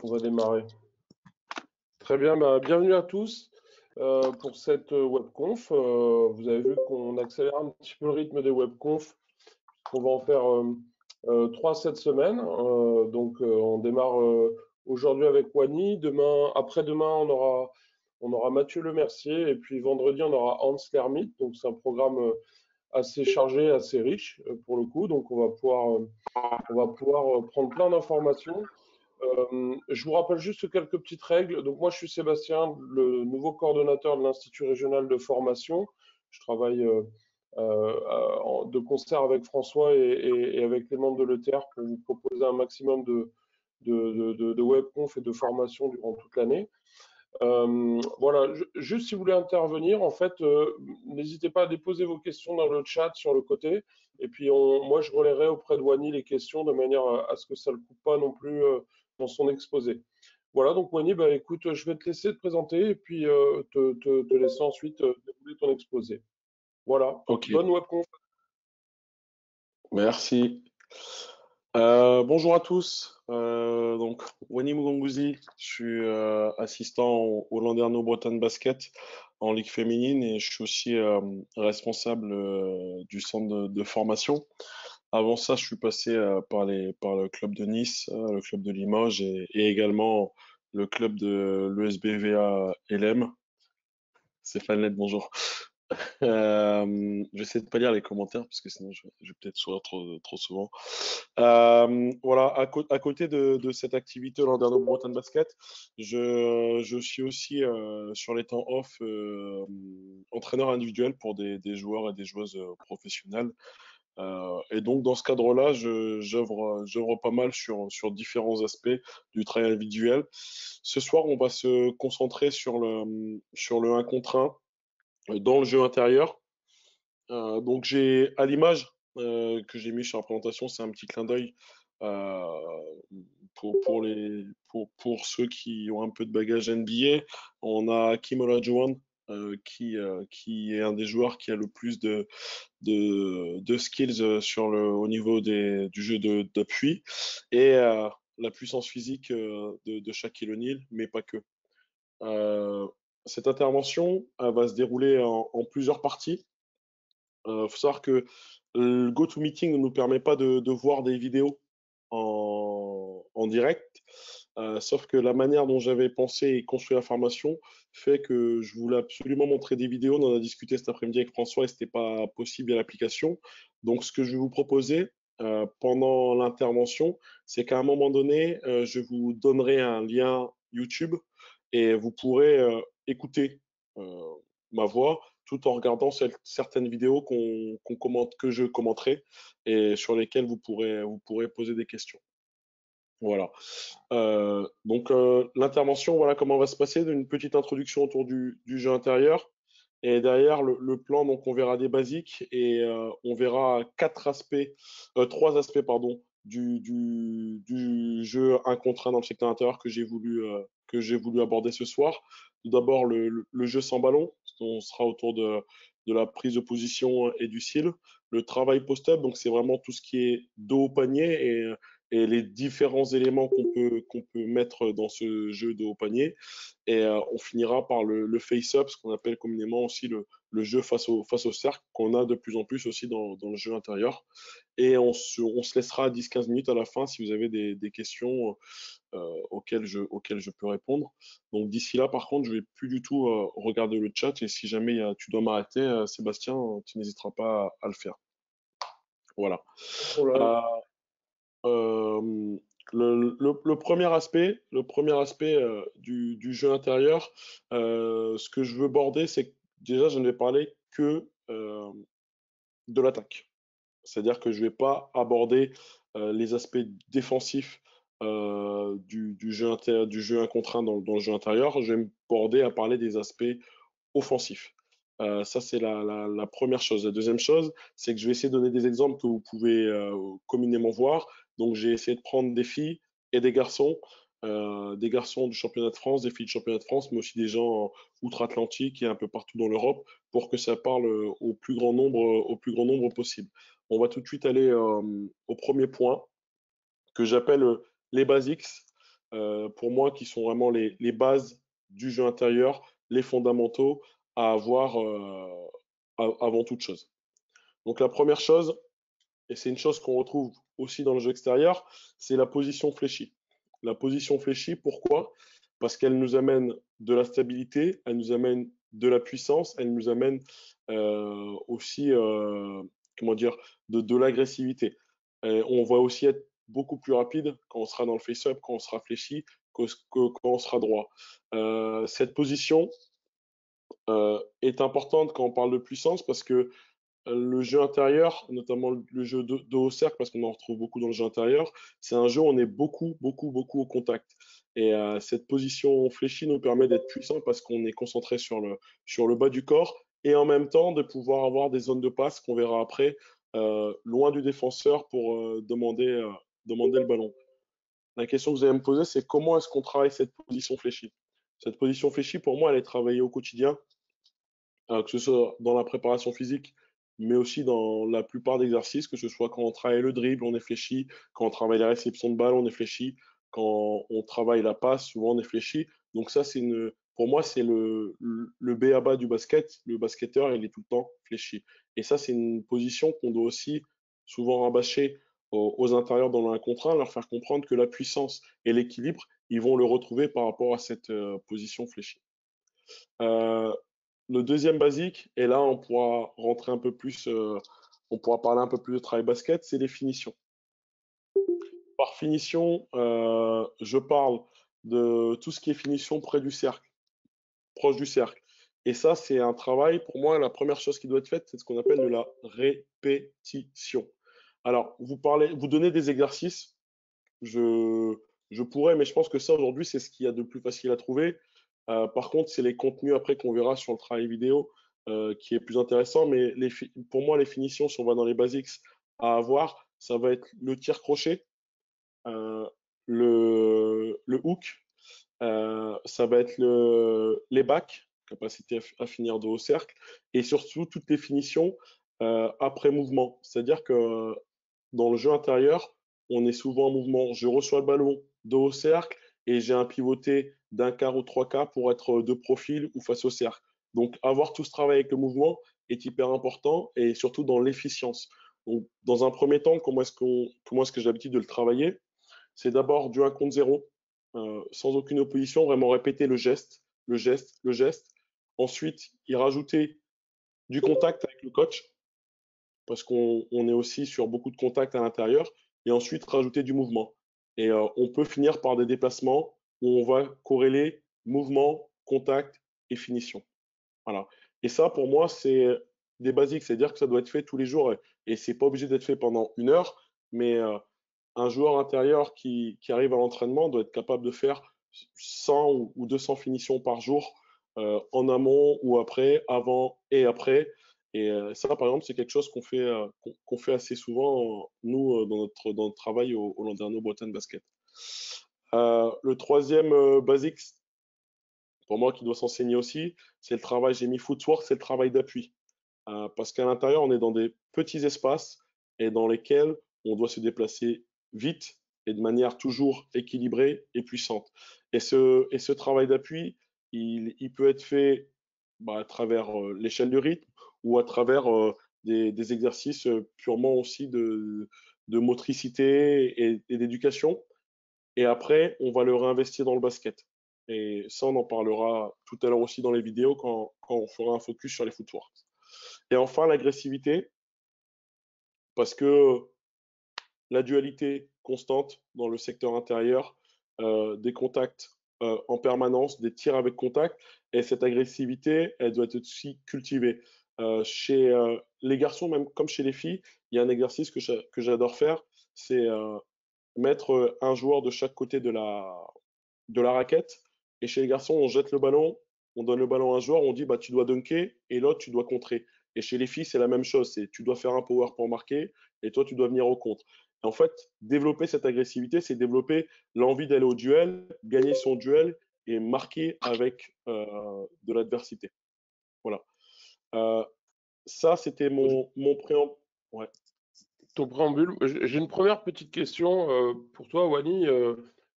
On va démarrer. Très bien, bienvenue à tous pour cette webconf. Vous avez vu qu'on accélère un petit peu le rythme des webconf. On va en faire trois cette semaine. On démarre aujourd'hui avec Wany. Demain, après-demain, on aura Mathieu Lemercier. Et puis vendredi, on aura Hans Lermite. Donc c'est un programme assez chargé, assez riche pour le coup. Donc on va pouvoir prendre plein d'informations. Je vous rappelle juste quelques petites règles. Donc moi, je suis Sébastien, le nouveau coordonnateur de l'Institut régional de formation. Je travaille de concert avec François et avec les membres de l'ETR pour vous proposer un maximum de webconf et de formation durant toute l'année. Voilà, juste si vous voulez intervenir, en fait, n'hésitez pas à déposer vos questions dans le chat sur le côté. Et puis, moi, je relayerai auprès de Wany les questions de manière à ce que ça ne le coupe pas non plus dans son exposé. Voilà, donc Wany, bah, écoute, je vais te laisser te présenter et puis te laisser ensuite dérouler ton exposé. Voilà, Ok, bonne webconf. merci. Bonjour à tous. Donc, Wany Mugongouzi, je suis assistant au Landerneau Bretagne Basket en Ligue féminine et je suis aussi responsable du centre de formation. Avant ça, je suis passé par le club de Nice, le club de Limoges et également le club de l'ESBVA LM. Stéphane Lett, bonjour. J'essaie de pas lire les commentaires parce que sinon je vais peut-être sourire trop souvent. Voilà, à côté de cette activité au Landerneau Bretagne Basket, je suis aussi sur les temps off entraîneur individuel pour des joueurs et des joueuses professionnelles. Et donc dans ce cadre-là, j'œuvre pas mal sur différents aspects du travail individuel. Ce soir, on va se concentrer sur le 1 contre 1 dans le jeu intérieur. Donc j'ai à l'image que j'ai mis sur la présentation, c'est un petit clin d'œil euh, pour ceux qui ont un peu de bagage NBA. On a Hakeem Olajuwon qui est un des joueurs qui a le plus de skills au niveau du jeu d'appui et la puissance physique de Shaquille O'Neal, mais pas que. Euh, Cette intervention elle va se dérouler en plusieurs parties. Faut savoir que le GoToMeeting ne nous permet pas de voir des vidéos en direct, sauf que la manière dont j'avais pensé et construit la formation fait que je voulais absolument montrer des vidéos. On en a discuté cet après-midi avec François et c'était pas possible à l'application. Donc, ce que je vais vous proposer pendant l'intervention, c'est qu'à un moment donné, je vous donnerai un lien YouTube et vous pourrez écouter euh, ma voix tout en regardant certaines vidéos qu'on commente, que je commenterai et sur lesquelles vous pourrez poser des questions. Voilà. L'intervention, voilà comment va se passer, une petite introduction autour du jeu intérieur. Et derrière le plan, donc on verra des basiques et on verra trois aspects pardon, du jeu un contre un dans le secteur intérieur que j'ai voulu aborder ce soir. Tout d'abord le jeu sans ballon, on sera autour de la prise de position et du cil. Le travail post-up, donc c'est vraiment tout ce qui est dos au panier et les différents éléments qu'on peut mettre dans ce jeu de haut panier. Et on finira par le face-up, ce qu'on appelle communément aussi le jeu face au cercle, qu'on a de plus en plus aussi dans le jeu intérieur. Et on se laissera 10-15 minutes à la fin si vous avez des questions auxquelles je peux répondre. Donc d'ici là, par contre, je vais plus du tout regarder le chat et si jamais tu dois m'arrêter, Sébastien, tu n'hésiteras pas à le faire. Voilà. Pas de problème. Euh, euh, le premier aspect du jeu intérieur, ce que je veux border, c'est que déjà, je ne vais parler que de l'attaque. C'est-à-dire que je ne vais pas aborder les aspects défensifs du jeu 1 contre 1 dans le jeu intérieur. Je vais me border à parler des aspects offensifs. Ça, c'est la première chose. La deuxième chose, c'est que je vais essayer de donner des exemples que vous pouvez communément voir. Donc, j'ai essayé de prendre des filles et des garçons du championnat de France, des filles du championnat de France, mais aussi des gens outre-Atlantique et un peu partout dans l'Europe, pour que ça parle au plus grand nombre possible. On va tout de suite aller au premier point que j'appelle les basics. pour moi, qui sont vraiment les bases du jeu intérieur, les fondamentaux à avoir avant toute chose. Donc la première chose, et c'est une chose qu'on retrouve aussi dans le jeu extérieur, c'est la position fléchie. La position fléchie, pourquoi? Parce qu'elle nous amène de la stabilité, elle nous amène de la puissance, elle nous amène aussi, comment dire, de l'agressivité. Et on va aussi être beaucoup plus rapide quand on sera dans le face-up, quand on sera fléchi, quand on sera droit. Cette position est importante quand on parle de puissance parce que le jeu intérieur, notamment le jeu de haut cercle, parce qu'on en retrouve beaucoup dans le jeu intérieur, c'est un jeu où on est beaucoup, beaucoup, beaucoup au contact. Et cette position fléchie nous permet d'être puissant parce qu'on est concentré sur le bas du corps et en même temps de pouvoir avoir des zones de passe qu'on verra après, loin du défenseur pour demander le ballon. La question que vous allez me poser, c'est comment est-ce qu'on travaille cette position fléchie? Cette position fléchie, pour moi, elle est travaillée au quotidien que ce soit dans la préparation physique, mais aussi dans la plupart des exercices, que ce soit quand on travaille le dribble, on est fléchi, quand on travaille la réception de balle, on est fléchi, quand on travaille la passe, souvent on est fléchi. Donc ça, pour moi, c'est le B à bas du basket. Le basketteur, il est tout le temps fléchi. Et ça, c'est une position qu'on doit aussi souvent rabâcher aux intérieurs dans un contre 1, leur faire comprendre que la puissance et l'équilibre, ils vont le retrouver par rapport à cette position fléchie. Euh, le deuxième basique, et là on pourra rentrer un peu plus, on pourra parler un peu plus de travail basket, c'est les finitions. Par finition, je parle de tout ce qui est finition près du cercle, proche du cercle. Et ça, c'est un travail, pour moi, la première chose qui doit être faite, c'est ce qu'on appelle de la répétition. Alors, vous donnez des exercices, je, je pourrais, mais je pense que ça, aujourd'hui, c'est ce qu'il y a de plus facile à trouver. Par contre, c'est les contenus après qu'on verra sur le travail vidéo qui est plus intéressant. Mais pour moi, les finitions, si on va dans les basics à avoir, ça va être le tir crochet, euh, le hook, ça va être les backs, capacité à finir de haut cercle, et surtout toutes les finitions après mouvement. C'est-à-dire que dans le jeu intérieur, on est souvent en mouvement. Je reçois le ballon de haut cercle et j'ai un pivoté d'un quart ou trois quarts pour être de profil ou face au cercle. Donc, avoir tout ce travail avec le mouvement est hyper important et surtout dans l'efficience. Donc, dans un premier temps, comment est-ce que j'ai l'habitude de le travailler? C'est d'abord du 1 contre 0, sans aucune opposition, vraiment répéter le geste, le geste, le geste. Ensuite, y rajouter du contact avec le coach, parce qu'on est aussi sur beaucoup de contacts à l'intérieur, et ensuite rajouter du mouvement. Et on peut finir par des déplacements où on va corréler mouvement, contact et finition. Voilà. Et ça, pour moi, c'est des basiques, c'est-à-dire que ça doit être fait tous les jours, et c'est pas obligé d'être fait pendant une heure, mais un joueur intérieur qui arrive à l'entraînement doit être capable de faire 100 ou 200 finitions par jour, en amont ou après, avant et après. Et ça, par exemple, c'est quelque chose qu'on fait assez souvent, nous, dans notre travail au Landerneau Bretagne Basket. Le troisième basique, pour moi, qui doit s'enseigner aussi, c'est le travail, j'ai mis footwork, c'est le travail d'appui. Parce qu'à l'intérieur, on est dans des petits espaces et dans lesquels on doit se déplacer vite et de manière toujours équilibrée et puissante. Et ce travail d'appui, il peut être fait à travers l'échelle de rythme ou à travers des exercices purement aussi de motricité et d'éducation. Et après, on va le réinvestir dans le basket. Et ça, on en parlera tout à l'heure aussi dans les vidéos quand on fera un focus sur les footwork. Et enfin, l'agressivité, parce que la dualité constante dans le secteur intérieur, des contacts en permanence, des tirs avec contact, et cette agressivité, elle doit être aussi cultivée. Chez les garçons, même comme chez les filles, il y a un exercice que j'adore faire, c'est mettre un joueur de chaque côté de la raquette. Et chez les garçons, on jette le ballon, on donne le ballon à un joueur, on dit bah, tu dois dunker et l'autre, tu dois contrer. Et chez les filles, c'est la même chose. C'est tu dois faire un power pour marquer et toi, tu dois venir au contre. Et en fait, développer cette agressivité, c'est développer l'envie d'aller au duel, gagner son duel et marquer avec de l'adversité. Voilà. Euh, ça, c'était mon préambule. Ouais. Ton préambule. J'ai une première petite question pour toi, Wally.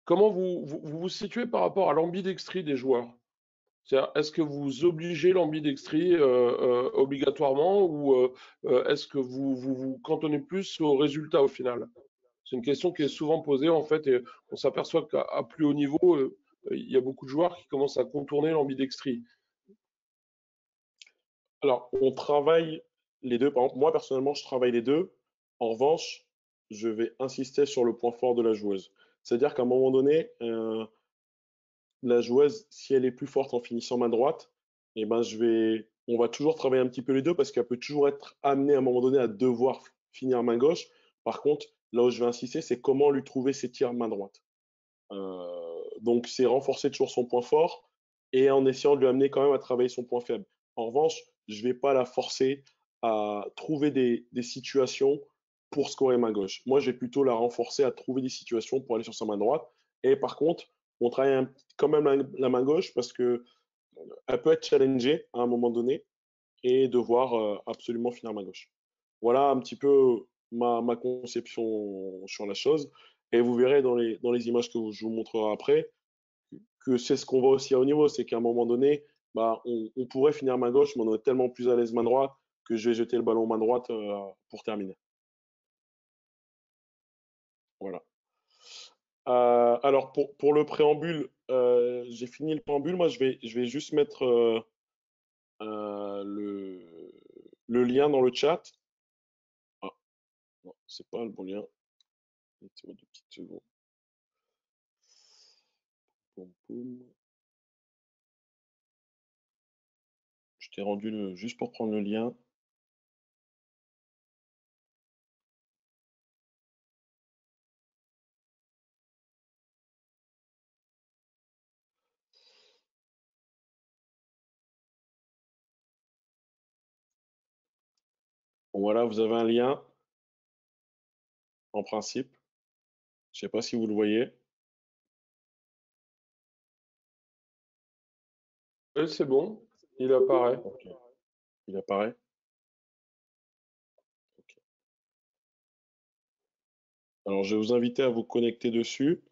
comment vous situez par rapport à l'ambidextrie des joueurs? C'est-à-dire, est-ce que vous obligez l'ambidextrie obligatoirement ou est-ce que vous cantonnez plus au résultat au final? C'est une question qui est souvent posée en fait et on s'aperçoit qu'à plus haut niveau, il y a beaucoup de joueurs qui commencent à contourner l'ambidextrie. Alors, on travaille les deux. Par exemple, moi, personnellement, je travaille les deux. En revanche, je vais insister sur le point fort de la joueuse. C'est-à-dire qu'à un moment donné, la joueuse, si elle est plus forte en finissant main droite, eh ben, on va toujours travailler un petit peu les deux parce qu'elle peut toujours être amenée à un moment donné à devoir finir main gauche. Par contre, là où je vais insister, c'est comment lui trouver ses tirs main droite. Donc, c'est renforcer toujours son point fort et en essayant de lui amener quand même à travailler son point faible. En revanche, je ne vais pas la forcer à trouver des situations pour scorer main gauche. Moi, je vais plutôt la renforcer à trouver des situations pour aller sur sa main droite. Et par contre, on travaille quand même la main gauche parce que elle peut être challengée à un moment donné et devoir absolument finir main gauche. Voilà un petit peu ma conception sur la chose. Et vous verrez dans les images que je vous montrerai après que c'est ce qu'on voit aussi à haut niveau, c'est qu'à un moment donné, bah, on pourrait finir main gauche, mais on est tellement plus à l'aise main droite que je vais jeter le ballon main droite pour terminer. Voilà. Alors pour le préambule, j'ai fini le préambule. Moi, je vais juste mettre le lien dans le chat. Ah, non, c'est pas le bon lien. Laissez-moi 2 petites secondes. Poum, poum. Je t'ai rendu juste pour prendre le lien. Bon, voilà, vous avez un lien en principe. Je sais pas si vous le voyez. Oui, c'est bon, il apparaît. Ok, il apparaît. Ok. Alors, je vais vous inviter à vous connecter dessus.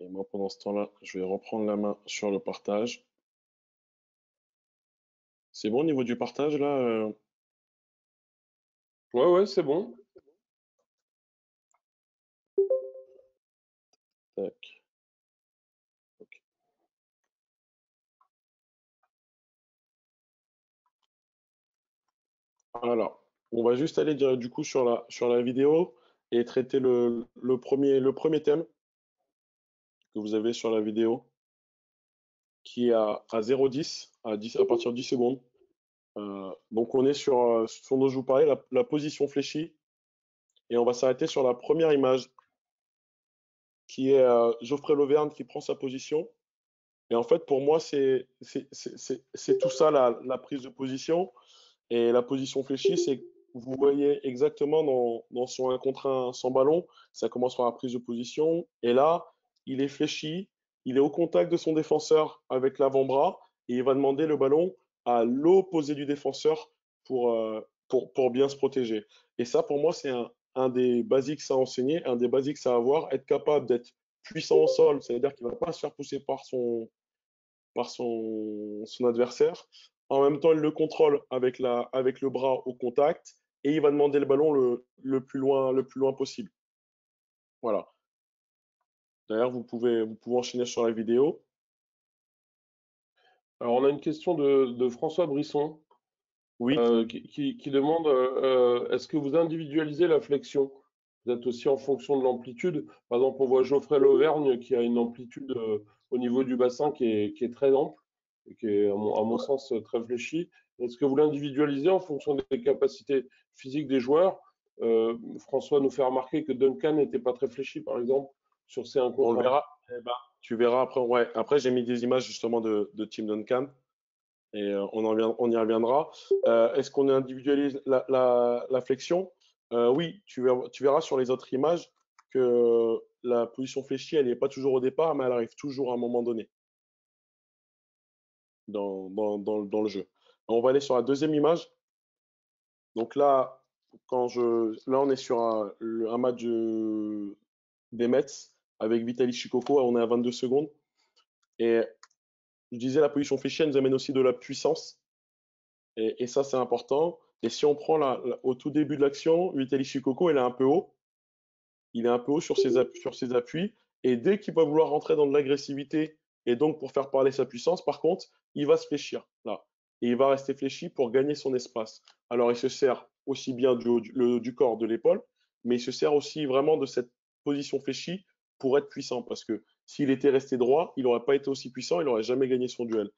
Et moi, pendant ce temps-là, je vais reprendre la main sur le partage. C'est bon au niveau du partage, là Ouais, ouais, c'est bon. Tac. Ok. Alors, on va juste aller du coup sur la vidéo et traiter le premier thème que vous avez sur la vidéo, qui est à 0,10, à partir de 10 secondes. Donc, on est sur ce dont je vous parlais, la position fléchie. Et on va s'arrêter sur la première image, qui est Geoffrey Lauvergne qui prend sa position. Et en fait, pour moi, c'est tout ça, la prise de position. Et la position fléchie, c'est vous voyez exactement dans son 1 contre 1 sans ballon, ça commence par la prise de position. Et là, il est fléchi, il est au contact de son défenseur avec l'avant-bras et il va demander le ballon à l'opposé du défenseur pour bien se protéger. Et ça, pour moi, c'est un des basiques à enseigner, un des basiques à avoir, être capable d'être puissant au sol, c'est-à-dire qu'il ne va pas se faire pousser par son adversaire. En même temps, il le contrôle avec le bras au contact et il va demander le ballon le plus loin possible. Voilà. D'ailleurs, vous pouvez enchaîner sur la vidéo. Alors, on a une question de François Brisson Oui, qui demande est-ce que vous individualisez la flexion? Vous êtes aussi en fonction de l'amplitude. Par exemple, on voit Geoffrey Lauvergne qui a une amplitude au niveau du bassin qui est très ample et qui est, à mon sens, très fléchie. Est-ce que vous l'individualisez en fonction des capacités physiques des joueurs? François nous fait remarquer que Duncan n'était pas très fléchi, par exemple, sur ces 1 on contre le 1. verra. Eh ben, tu verras après. Ouais, après, j'ai mis des images justement de Tim Duncan et on y reviendra. Est-ce qu'on individualise la flexion? Oui, tu verras sur les autres images que la position fléchie, elle n'est pas toujours au départ, mais elle arrive toujours à un moment donné dans le jeu. On va aller sur la deuxième image. Donc là, là on est sur un match des Mets avec Vitaly Chikoko, on est à 22 secondes. Et je disais, la position fléchie, elle nous amène aussi de la puissance. Et ça, c'est important. Et si on prend au tout début de l'action, Vitaly Chikoko, il est un peu haut. Il est un peu haut sur ses appuis. Et dès qu'il va vouloir rentrer dans de l'agressivité, et donc pour faire parler sa puissance, par contre, il va se fléchir là. Et il va rester fléchi pour gagner son espace. Alors il se sert aussi bien du corps, de l'épaule, mais il se sert aussi vraiment de cette position fléchie pour être puissant. Parce que s'il était resté droit, il n'aurait pas été aussi puissant, il n'aurait jamais gagné son duel.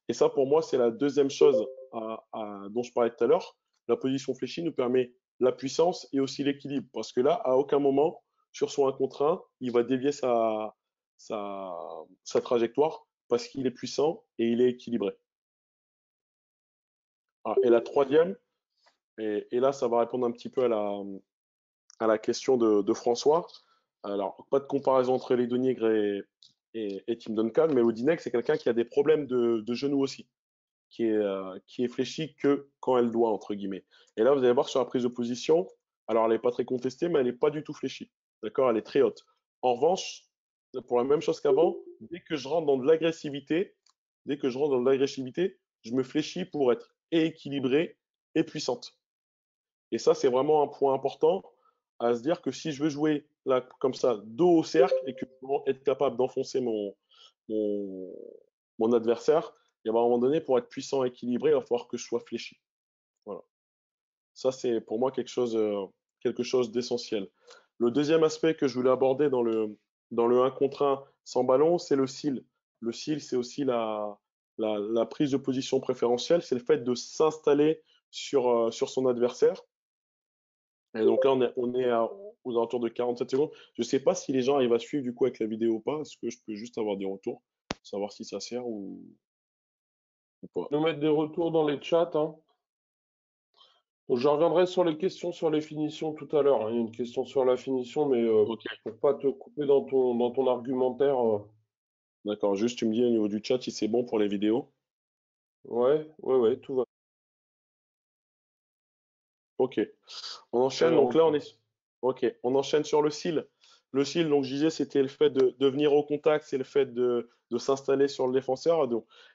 Et ça, pour moi, c'est la deuxième chose dont je parlais tout à l'heure. La position fléchie nous permet la puissance et aussi l'équilibre. Parce que là, à aucun moment, sur son 1 contre 1, il va dévier sa, sa trajectoire parce qu'il est puissant et il est équilibré. Ah, et la troisième, et là, ça va répondre un petit peu à la question de François. Alors, pas de comparaison entre Elodie Nègre et Tim Duncan, mais Elodie Nègre, c'est quelqu'un qui a des problèmes de genoux aussi, qui est fléchi que quand elle doit, entre guillemets. Et là, vous allez voir sur la prise de position, alors elle n'est pas très contestée, mais elle n'est pas du tout fléchie. D'accord? Elle est très haute. En revanche, pour la même chose qu'avant, dès que je rentre dans de l'agressivité, dès que je rentre dans de l'agressivité, je me fléchis pour être équilibrée et puissante. Et ça, c'est vraiment un point important à se dire que si je veux jouer là, comme ça, dos au cercle et que je veux être capable d'enfoncer mon, mon adversaire, et ben, à un moment donné, pour être puissant et équilibré, il va falloir que je sois fléchi. Voilà. Ça, c'est pour moi quelque chose d'essentiel. Le deuxième aspect que je voulais aborder dans le 1 contre 1 sans ballon, c'est le seal. Le seal, c'est aussi la prise de position préférentielle, c'est le fait de s'installer sur son adversaire. Et donc là, aux alentours de 47 secondes. Je ne sais pas si les gens arrivent à suivre du coup avec la vidéo ou pas. Est-ce que je peux juste avoir des retours, savoir si ça sert ou pas. Nous mettre des retours dans les chats, hein. Donc, je reviendrai sur les questions sur les finitions tout à l'heure, hein. Il y a une question sur la finition, mais Ok, pour pas te couper dans ton argumentaire, d'accord. Juste, tu me dis au niveau du chat si c'est bon pour les vidéos. ouais, tout va. Ok. On Pas enchaîne. les Donc là, retours. ok. On enchaîne sur le seal. Le seal, donc je disais, c'était le fait de venir au contact, c'est le fait de s'installer sur le défenseur.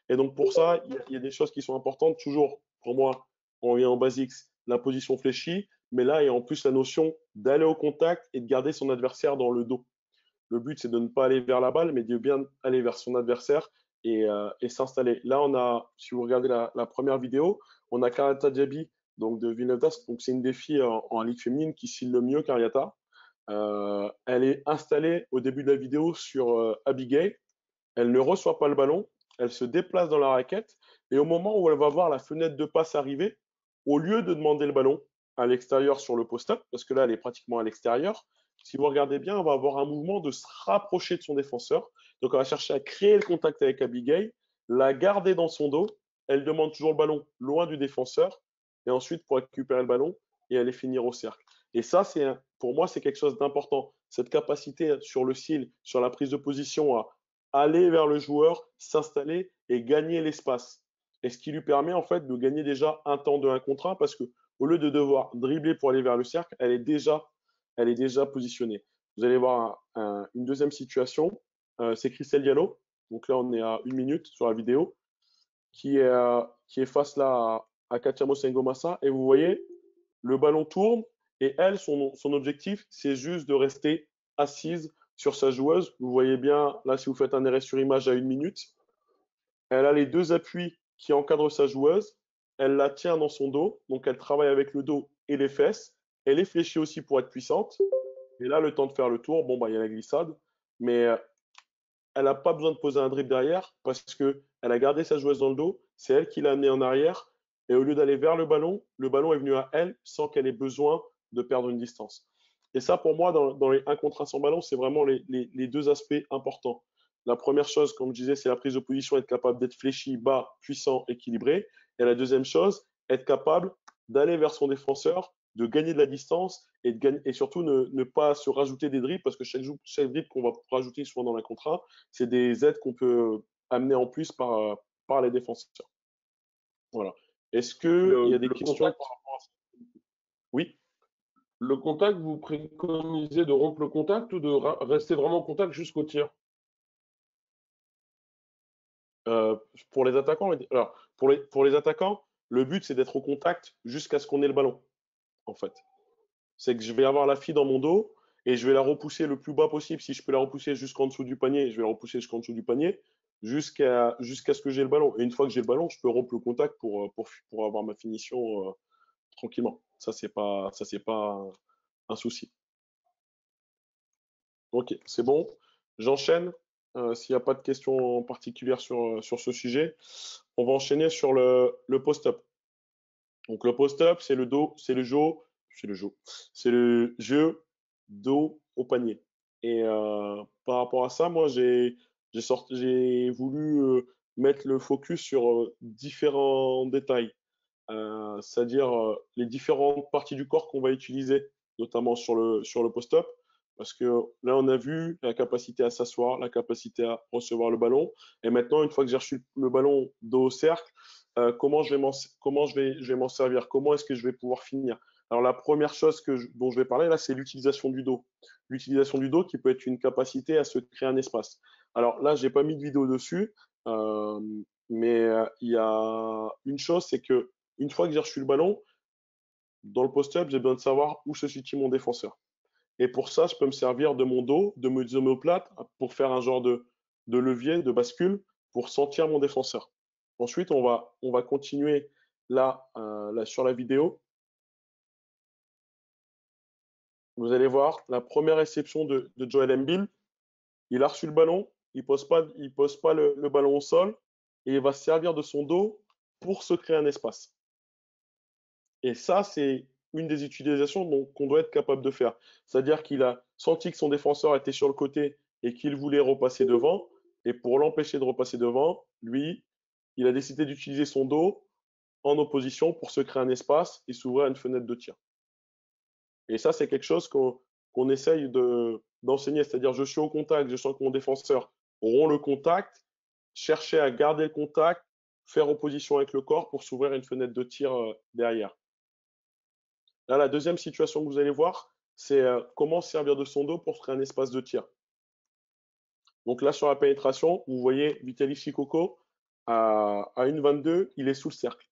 Et donc pour ça, il y a des choses qui sont importantes. Toujours, pour moi, on revient en basics, la position fléchie, mais là, il y a en plus la notion d'aller au contact et de garder son adversaire dans le dos. Le but, c'est de ne pas aller vers la balle, mais de bien aller vers son adversaire et s'installer. Là, si vous regardez la première vidéo, on a Kariata Diaby, donc de Villeneuve d'Ascq. Donc, c'est une des filles en ligue féminine qui file le mieux, Kariata. Elle est installée au début de la vidéo sur Abigail. Elle ne reçoit pas le ballon. Elle se déplace dans la raquette. Et au moment où elle va voir la fenêtre de passe arriver, au lieu de demander le ballon à l'extérieur sur le post-up, parce que là, elle est pratiquement à l'extérieur, si vous regardez bien, on va avoir un mouvement de se rapprocher de son défenseur. Donc, on va chercher à créer le contact avec Abigail, la garder dans son dos. Elle demande toujours le ballon loin du défenseur. Et ensuite, pour récupérer le ballon et aller finir au cercle. Et ça, pour moi, c'est quelque chose d'important. Cette capacité sur le cil, sur la prise de position à aller vers le joueur, s'installer et gagner l'espace. Et ce qui lui permet en fait de gagner déjà un temps de 1 contre 1 parce que au lieu de devoir dribbler pour aller vers le cercle, elle est déjà positionnée. Vous allez voir une deuxième situation, c'est Christelle Diallo. Donc là, on est à 1 minute sur la vidéo, qui est face là à Katia Mosengomassa. Et vous voyez, le ballon tourne et elle, son objectif, c'est juste de rester assise sur sa joueuse. Vous voyez bien, là, si vous faites un arrêt sur image à 1 minute, elle a les deux appuis qui encadrent sa joueuse. Elle la tient dans son dos, donc elle travaille avec le dos et les fesses. Elle est fléchie aussi pour être puissante. Et là, le temps de faire le tour, bon, bah, il y a la glissade, mais elle n'a pas besoin de poser un dribble derrière parce qu'elle a gardé sa joueuse dans le dos. C'est elle qui l'a amené en arrière. Et au lieu d'aller vers le ballon est venu à elle sans qu'elle ait besoin de perdre une distance. Et ça, pour moi, dans les 1 contre 1 sans ballon, c'est vraiment les deux aspects importants. La première chose, comme je disais, c'est la prise de position, être capable d'être fléchi, bas, puissant, équilibré. Et la deuxième chose, être capable d'aller vers son défenseur, de gagner de la distance et surtout ne pas se rajouter des dribbles parce que chaque dribble qu'on va rajouter souvent dans la contre 1, c'est des aides qu'on peut amener en plus par les défenseurs. Voilà. Est-ce qu'il y a des Le questions contact, par rapport à ça? Oui, Le contact, vous préconisez de rompre le contact ou de rester vraiment en contact jusqu'au tir? Euh, pour les attaquants, alors, pour les attaquants, le but, c'est d'être au contact jusqu'à ce qu'on ait le ballon, en fait. C'est que je vais avoir la fille dans mon dos et je vais la repousser le plus bas possible. Si je peux la repousser jusqu'en dessous du panier, je vais la repousser jusqu'en dessous du panier jusqu'à ce que j'ai le ballon. Et une fois que j'ai le ballon, je peux rompre le contact pour avoir ma finition tranquillement. Ça, c'est pas un souci. Ok, c'est bon. J'enchaîne. S'il n'y a pas de questions particulières sur ce sujet, on va enchaîner sur le post-up. Donc le post-up, c'est le jeu dos au panier. Et par rapport à ça, moi j'ai voulu mettre le focus sur différents détails, c'est-à-dire les différentes parties du corps qu'on va utiliser, notamment sur le post-up, parce que là on a vu la capacité à s'asseoir, la capacité à recevoir le ballon, et maintenant une fois que j'ai reçu le ballon dos au cercle, comment je vais m'en servir, comment est-ce que je vais pouvoir finir. Alors la première chose dont je vais parler là, c'est l'utilisation du dos. L'utilisation du dos qui peut être une capacité à se créer un espace. Alors là, j'ai pas mis de vidéo dessus, euh, mais il y a une chose, c'est que une fois que j'ai reçu le ballon, dans le post-up, j'ai besoin de savoir où se situe mon défenseur. Et pour ça, je peux me servir de mon dos, de mes omoplates, pour faire un genre de levier, de bascule, pour sentir mon défenseur. Ensuite, on va continuer là sur la vidéo. Vous allez voir la première réception de Joel Embiid. Il a reçu le ballon, il pose pas le ballon au sol, et il va se servir de son dos pour se créer un espace. Et ça, c'est une des utilisations qu'on doit être capable de faire. C'est-à-dire qu'il a senti que son défenseur était sur le côté et qu'il voulait repasser devant. Et pour l'empêcher de repasser devant, lui, il a décidé d'utiliser son dos en opposition pour se créer un espace et s'ouvrir une fenêtre de tir. Et ça, c'est quelque chose qu'on essaye d'enseigner. C'est-à-dire, je suis au contact, je sens que mon défenseur rompt le contact, chercher à garder le contact, faire opposition avec le corps pour s'ouvrir une fenêtre de tir derrière. Là, la deuxième situation que vous allez voir, c'est comment servir de son dos pour créer un espace de tir. Donc là, sur la pénétration, vous voyez Vitaly Sikoko à 1,22, il est sous le cercle.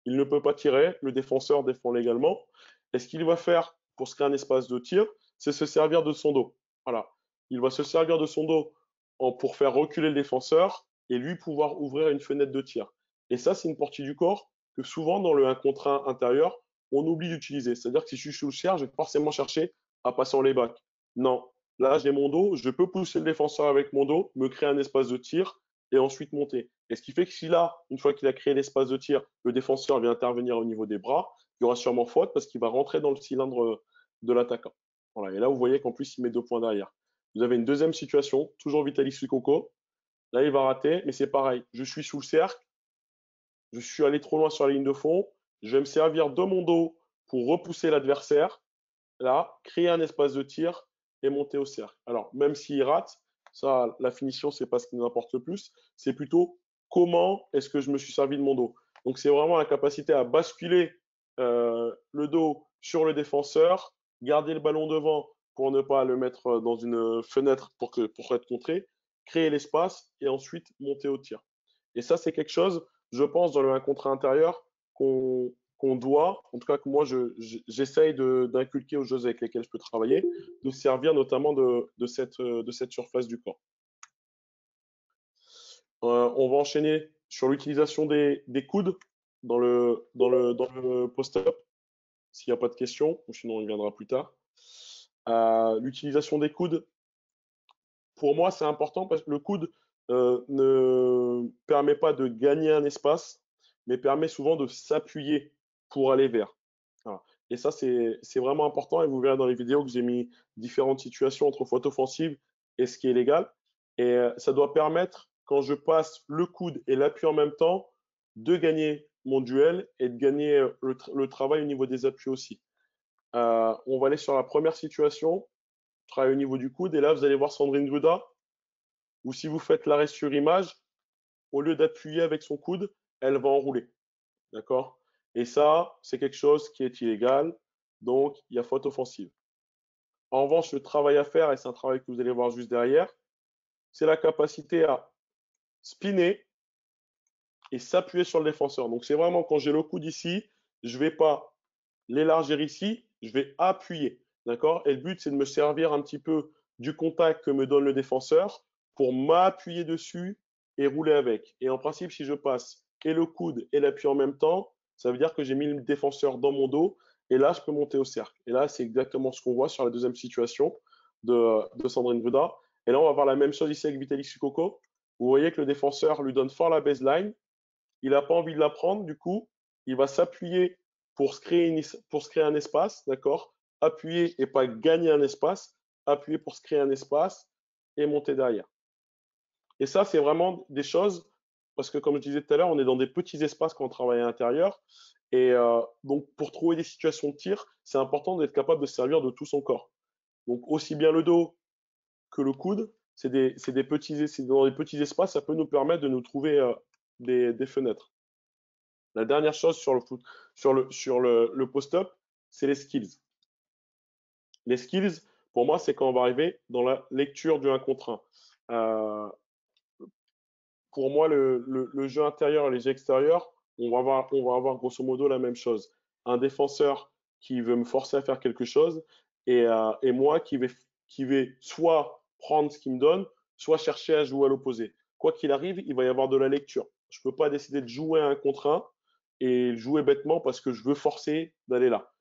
Il ne peut pas tirer, le défenseur défend légalement. Et ce qu'il va faire pour se créer un espace de tir, c'est se servir de son dos. Voilà. Il va se servir de son dos pour faire reculer le défenseur et lui pouvoir ouvrir une fenêtre de tir. Et ça, c'est une partie du corps que souvent dans le 1 contre 1 intérieur, on oublie d'utiliser. C'est-à-dire que si je suis sous le cercle, je vais forcément chercher à passer en layback. Non. Là, j'ai mon dos, je peux pousser le défenseur avec mon dos, me créer un espace de tir et ensuite monter. Et ce qui fait que si là, une fois qu'il a créé l'espace de tir, le défenseur vient intervenir au niveau des bras, il y aura sûrement faute parce qu'il va rentrer dans le cylindre de l'attaquant. Voilà. Et là, vous voyez qu'en plus, il met 2 points derrière. Vous avez une deuxième situation, toujours Vitaly Sikoko. Là, il va rater, mais c'est pareil. Je suis sous le cercle, je suis allé trop loin sur la ligne de fond, je vais me servir de mon dos pour repousser l'adversaire, là, créer un espace de tir et monter au cercle. Alors, même s'il rate, ça, la finition, c'est pas ce qui nous importe le plus, c'est plutôt comment est-ce que je me suis servi de mon dos. Donc, c'est vraiment la capacité à basculer le dos sur le défenseur, garder le ballon devant pour ne pas le mettre dans une fenêtre pour être contré, créer l'espace et ensuite monter au tir. Et ça, c'est quelque chose, je pense, dans le 1 contre 1 intérieur qu'on doit, en tout cas que moi j'essaye d'inculquer aux jeux avec lesquels je peux travailler, de servir notamment de cette surface du corps. On va enchaîner sur l'utilisation des coudes dans le post-up, s'il n'y a pas de questions, ou sinon on y viendra plus tard. L'utilisation des coudes, pour moi, c'est important parce que le coude ne permet pas de gagner un espace, mais permet souvent de s'appuyer pour aller vers. Voilà. Et ça, c'est vraiment important. Et vous verrez dans les vidéos que j'ai mis différentes situations entre faute offensive et ce qui est légal. Et ça doit permettre, quand je passe le coude et l'appui en même temps, de gagner mon duel et de gagner le travail au niveau des appuis aussi. On va aller sur la première situation, travail au niveau du coude. Et là, vous allez voir Sandrine Duda, ou si vous faites l'arrêt sur image, au lieu d'appuyer avec son coude, elle va enrouler. D'accord? Et ça, c'est quelque chose qui est illégal. Donc, il y a faute offensive. En revanche, le travail à faire, et c'est un travail que vous allez voir juste derrière, c'est la capacité à spinner et s'appuyer sur le défenseur. Donc, c'est vraiment quand j'ai le coude ici, je ne vais pas l'élargir ici, je vais appuyer. D'accord? Et le but, c'est de me servir un petit peu du contact que me donne le défenseur pour m'appuyer dessus et rouler avec. Et en principe, si je passe et le coude et l'appui en même temps, ça veut dire que j'ai mis le défenseur dans mon dos et là, je peux monter au cercle. Et là, c'est exactement ce qu'on voit sur la deuxième situation de Sandrine Duda. Et là, on va voir la même chose ici avec Vitaly Sukoko. Vous voyez que le défenseur lui donne fort la baseline. Il n'a pas envie de la prendre, du coup, il va s'appuyer pour se créer un espace, d'accord? Appuyer et pas gagner un espace, appuyer pour se créer un espace et monter derrière. Et ça, c'est vraiment des choses, parce que comme je disais tout à l'heure, on est dans des petits espaces quand on travaille à l'intérieur. Et donc, pour trouver des situations de tir, c'est important d'être capable de se servir de tout son corps. Donc, aussi bien le dos que le coude, c'est dans des petits espaces, ça peut nous permettre de nous trouver des fenêtres. La dernière chose sur le post-up, c'est les skills. Les skills, pour moi, c'est quand on va arriver dans la lecture du 1 contre 1. Pour moi, le jeu intérieur et les jeux extérieurs, on va avoir grosso modo la même chose. Un défenseur qui veut me forcer à faire quelque chose et moi qui vais soit prendre ce qu'il me donne, soit chercher à jouer à l'opposé. Quoi qu'il arrive, il va y avoir de la lecture. Je ne peux pas décider de jouer un contre un et jouer bêtement parce que je veux forcer d'aller là.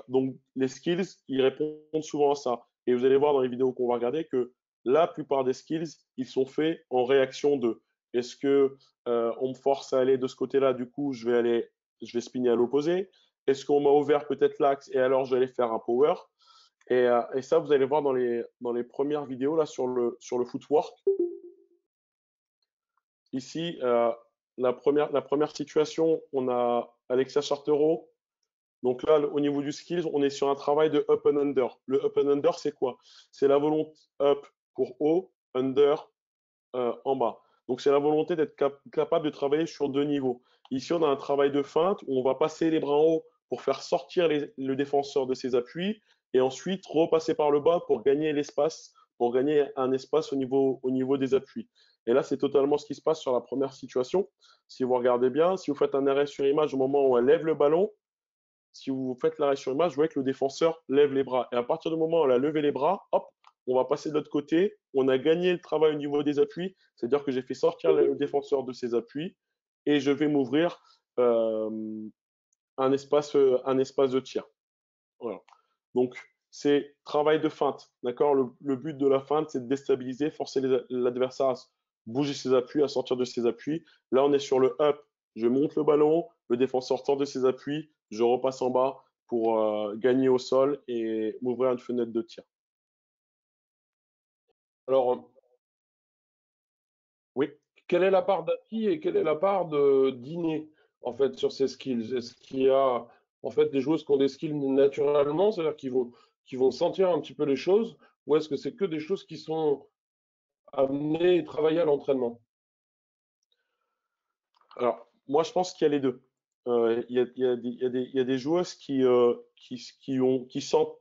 Donc, les skills, ils répondent souvent à ça. Et vous allez voir dans les vidéos qu'on va regarder que la plupart des skills, ils sont faits en réaction de est-ce que on me force à aller de ce côté-là, du coup, je vais spinner à l'opposé. Est-ce qu'on m'a ouvert peut-être l'axe et alors je vais aller faire un power. Et ça, vous allez voir dans les premières vidéos là sur le footwork. Ici, la première situation, on a Alexia Chartero. Donc là, au niveau du skills, on est sur un travail de up and under. Le up and under, c'est quoi? C'est la volonté up pour haut, under en bas. Donc c'est la volonté d'être capable de travailler sur deux niveaux. Ici, on a un travail de feinte où on va passer les bras en haut pour faire sortir le défenseur de ses appuis et ensuite repasser par le bas pour gagner l'espace, pour gagner un espace au niveau des appuis. Et là, c'est totalement ce qui se passe sur la première situation. Si vous regardez bien, si vous faites un arrêt sur image au moment où elle lève le ballon, si vous faites l'arrêt sur image, vous voyez que le défenseur lève les bras. Et à partir du moment où elle a levé les bras, hop, on va passer de l'autre côté. On a gagné le travail au niveau des appuis. C'est-à-dire que j'ai fait sortir le défenseur de ses appuis et je vais m'ouvrir euh, un espace de tir. Voilà. Donc, c'est travail de feinte. D'accord? Le but de la feinte, c'est de déstabiliser, forcer l'adversaire à bouger ses appuis, à sortir de ses appuis. Là, on est sur le up. Je monte le ballon, le défenseur sort de ses appuis, je repasse en bas pour gagner au sol et m'ouvrir une fenêtre de tir. Alors, Oui. quelle est la part d'acquis et quelle est la part de d'inné, en fait, sur ces skills? Est-ce qu'il y a, en fait, des joueuses qui ont des skills naturellement, c'est-à-dire qui vont sentir un petit peu les choses, ou est-ce que c'est que des choses qui sont amenées et travaillées à l'entraînement? Alors, moi, je pense qu'il y a les deux. Il y a des joueuses qui sentent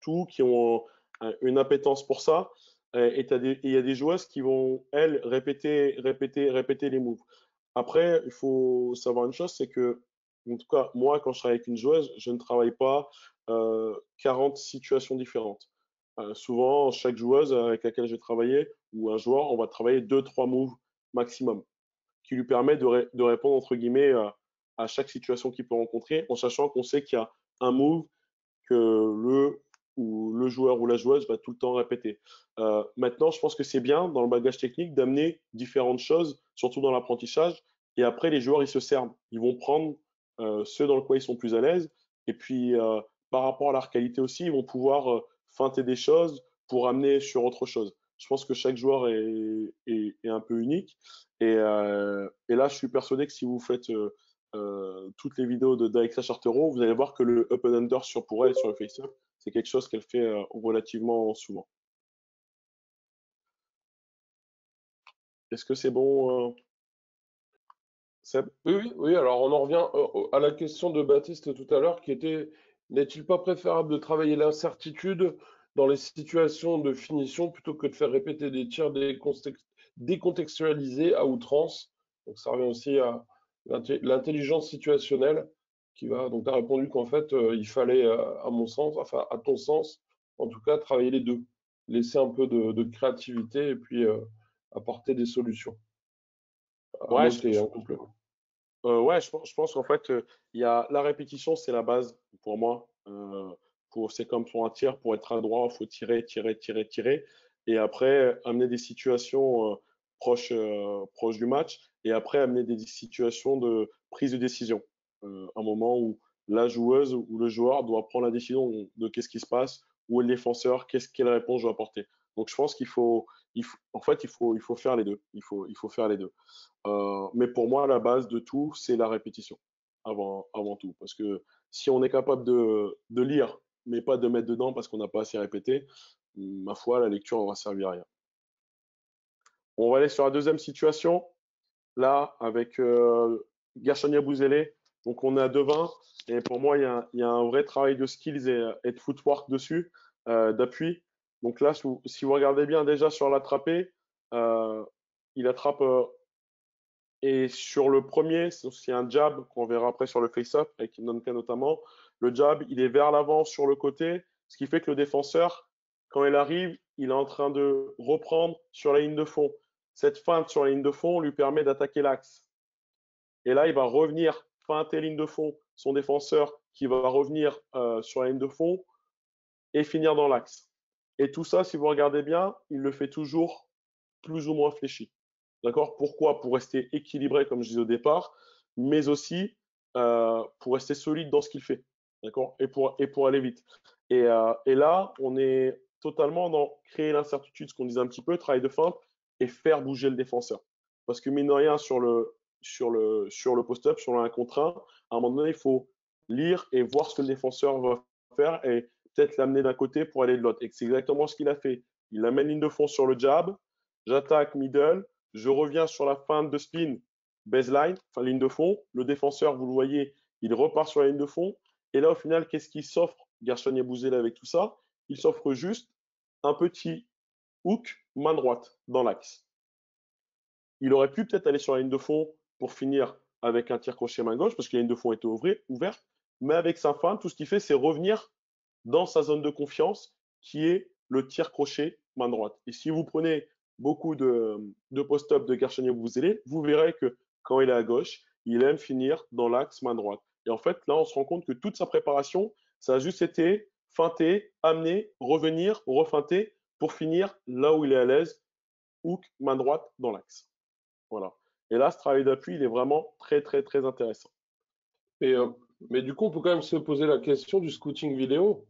tout, qui ont une appétence pour ça. Et il y a des joueuses qui vont, elles, répéter, répéter, répéter les moves. Après, il faut savoir une chose, c'est que, en tout cas, moi, quand je travaille avec une joueuse, je ne travaille pas 40 situations différentes. Souvent, chaque joueuse avec laquelle je vais travailler, ou un joueur, on va travailler deux, trois moves maximum qui lui permet de répondre, entre guillemets, à chaque situation qu'il peut rencontrer, en sachant qu'on sait qu'il y a un move que le joueur ou la joueuse va tout le temps répéter. Maintenant, je pense que c'est bien dans le bagage technique d'amener différentes choses, surtout dans l'apprentissage. Et après, les joueurs, ils se servent. Ils vont prendre ceux dans le quoi ils sont plus à l'aise. Et puis, par rapport à leur qualité aussi, ils vont pouvoir feinter des choses pour amener sur autre chose. Je pense que chaque joueur est un peu unique. Et là, je suis persuadé que si vous faites toutes les vidéos d'Alexa Chartero, vous allez voir que le up and under pour elle sur le face-up, c'est quelque chose qu'elle fait relativement souvent. Est-ce que c'est bon, Seb? Oui, oui, oui. Alors, on en revient à la question de Baptiste tout à l'heure, qui était N'est-il pas préférable de travailler l'incertitude dans les situations de finition plutôt que de faire répéter des tirs décontextualisés à outrance? Donc ça revient aussi à l'intelligence situationnelle qui va. Donc tu as répondu qu'en fait, il fallait, à mon sens, enfin à ton sens, en tout cas, travailler les deux. Laisser un peu de créativité et puis apporter des solutions. À Ouais, noter, en complément. ouais, je pense qu'en fait, il y a la répétition, c'est la base pour moi. C'est comme pour un tir, pour être à droit, il faut tirer, tirer, tirer, tirer. Et après, amener des situations proches du match. Et après, amener des situations de prise de décision. Un moment où la joueuse ou le joueur doit prendre la décision de qu'est-ce qui se passe, où est le défenseur, quelle réponse je dois apporter. Donc, je pense en fait, il faut faire les deux. Il faut faire les deux. Mais pour moi, la base de tout, c'est la répétition, avant tout. Parce que si on est capable de lire, mais pas de mettre dedans parce qu'on n'a pas assez répété, ma foi, la lecture ne va servir à rien. On va aller sur la deuxième situation, là, avec Gershon Bouzélé. Donc, on est à 2-20. Et pour moi, il y a un vrai travail de skills et de footwork dessus, d'appui. Donc là, si vous regardez bien déjà sur l'attrapé, il attrape et sur le premier, c'est un jab qu'on verra après sur le face-up, avec Nonka notamment. Le jab, il est vers l'avant sur le côté, ce qui fait que le défenseur, quand il arrive, il est en train de reprendre sur la ligne de fond. Cette feinte sur la ligne de fond lui permet d'attaquer l'axe. Et là, il va revenir feinter ligne de fond, son défenseur qui va revenir sur la ligne de fond et finir dans l'axe. Et tout ça, si vous regardez bien, il le fait toujours plus ou moins fléchi. D'accord? Pourquoi? Pour rester équilibré, comme je disais au départ, mais aussi pour rester solide dans ce qu'il fait. D'accord? Et pour aller vite. Et là, on est totalement dans créer l'incertitude, ce qu'on disait un petit peu, travail de feinte, et faire bouger le défenseur. Parce que mine de rien, sur le post-up, sur le 1 contre 1, à un moment donné, il faut lire et voir ce que le défenseur va faire et peut-être l'amener d'un côté pour aller de l'autre. Et c'est exactement ce qu'il a fait. Il amène ligne de fond sur le jab, j'attaque middle, je reviens sur la feinte de spin, baseline, enfin ligne de fond. Le défenseur, vous le voyez, il repart sur la ligne de fond. Et là, au final, qu'est-ce qu'il s'offre, Gershon Yabusele, avec tout ça? Il s'offre juste un petit hook main droite dans l'axe. Il aurait pu peut-être aller sur la ligne de fond pour finir avec un tir crochet main gauche, parce que la ligne de fond était ouverte. Mais avec sa feinte, tout ce qu'il fait, c'est revenir dans sa zone de confiance, qui est le tir crochet main droite. Et si vous prenez beaucoup de post-up de Gershon Yabusele, vous verrez que quand il est à gauche, il aime finir dans l'axe main droite. Et en fait, là, on se rend compte que toute sa préparation, ça a juste été feinter, amener, revenir, refeinter pour finir là où il est à l'aise, hook, main droite dans l'axe. Voilà. Et là, ce travail d'appui, il est vraiment très, très, très intéressant. Et, mais du coup, on peut quand même se poser la question du scouting vidéo.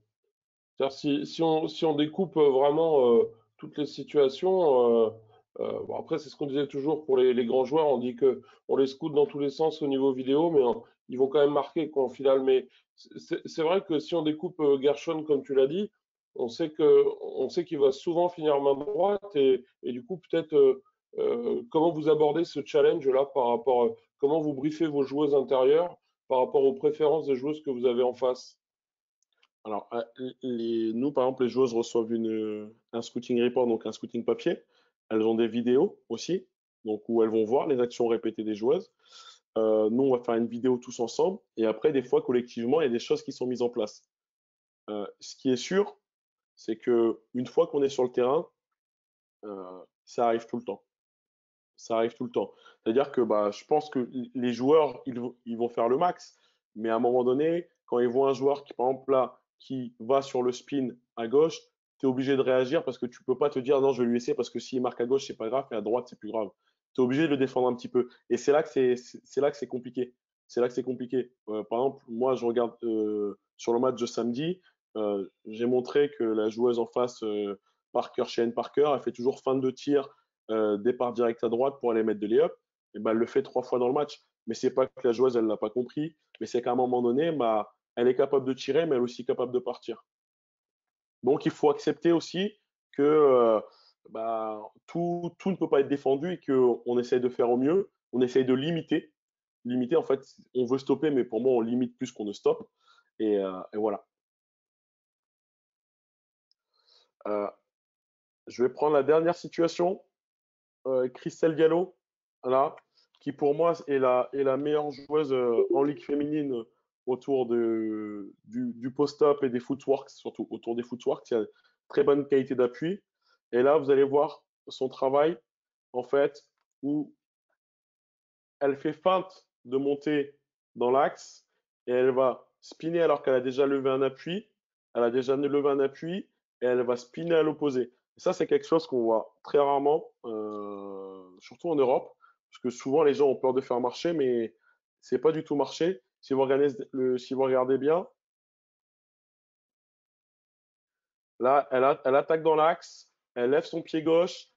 C'est-à-dire si on découpe vraiment toutes les situations, bon après c'est ce qu'on disait toujours pour les grands joueurs, on dit que on les scoute dans tous les sens au niveau vidéo, mais ils vont quand même marquer quoi, en finale. Mais c'est vrai que si on découpe Gershon comme tu l'as dit, on sait qu'il va souvent finir main droite et du coup peut-être comment vous abordez ce challenge là par rapport comment vous briefez vos joueuses intérieures par rapport aux préférences des joueuses que vous avez en face. Alors, nous, par exemple, les joueuses reçoivent un scouting report, donc un scouting papier. Elles ont des vidéos aussi, donc où elles vont voir les actions répétées des joueuses. Nous, on va faire une vidéo tous ensemble. Et après, des fois, collectivement, il y a des choses qui sont mises en place. Ce qui est sûr, c'est que une fois qu'on est sur le terrain, ça arrive tout le temps. Ça arrive tout le temps. C'est-à-dire que bah, je pense que les joueurs, ils vont faire le max. Mais à un moment donné, quand ils voient un joueur qui, par exemple, là, qui va sur le spin à gauche, tu es obligé de réagir parce que tu peux pas te dire non, je vais lui laisser parce que s'il marque à gauche, c'est pas grave, et à droite, c'est plus grave. Tu es obligé de le défendre un petit peu. Et c'est là que c'est là que c'est compliqué. C'est là que c'est compliqué. Par exemple, moi, je regarde sur le match de samedi, j'ai montré que la joueuse en face, Parker, Shane Parker, elle fait toujours fin de tir départ direct à droite pour aller mettre de layup, et ben, elle le fait 3 fois dans le match. Mais c'est pas que la joueuse, elle l'a pas compris, mais c'est qu'à un moment donné, bah, elle est capable de tirer, mais elle est aussi capable de partir. Donc, il faut accepter aussi que bah, tout ne peut pas être défendu et qu'on essaye de faire au mieux. On essaye de limiter. Limiter, en fait, on veut stopper, mais pour moi, on limite plus qu'on ne stoppe. Et voilà. Euh, je vais prendre la dernière situation, Christelle Gallo, là, qui pour moi est la meilleure joueuse en ligue féminine autour du post-up et des footworks, surtout autour des footworks. Il y a très bonne qualité d'appui. Et là, vous allez voir son travail, en fait, où elle fait feinte de monter dans l'axe et elle va spinner alors qu'elle a déjà levé un appui. Elle a déjà levé un appui et elle va spinner à l'opposé. Et ça, c'est quelque chose qu'on voit très rarement, surtout en Europe, parce que souvent les gens ont peur de faire marcher, mais c'est pas du tout marcher. Si vous regardez bien, là, elle attaque dans l'axe, elle lève son pied gauche,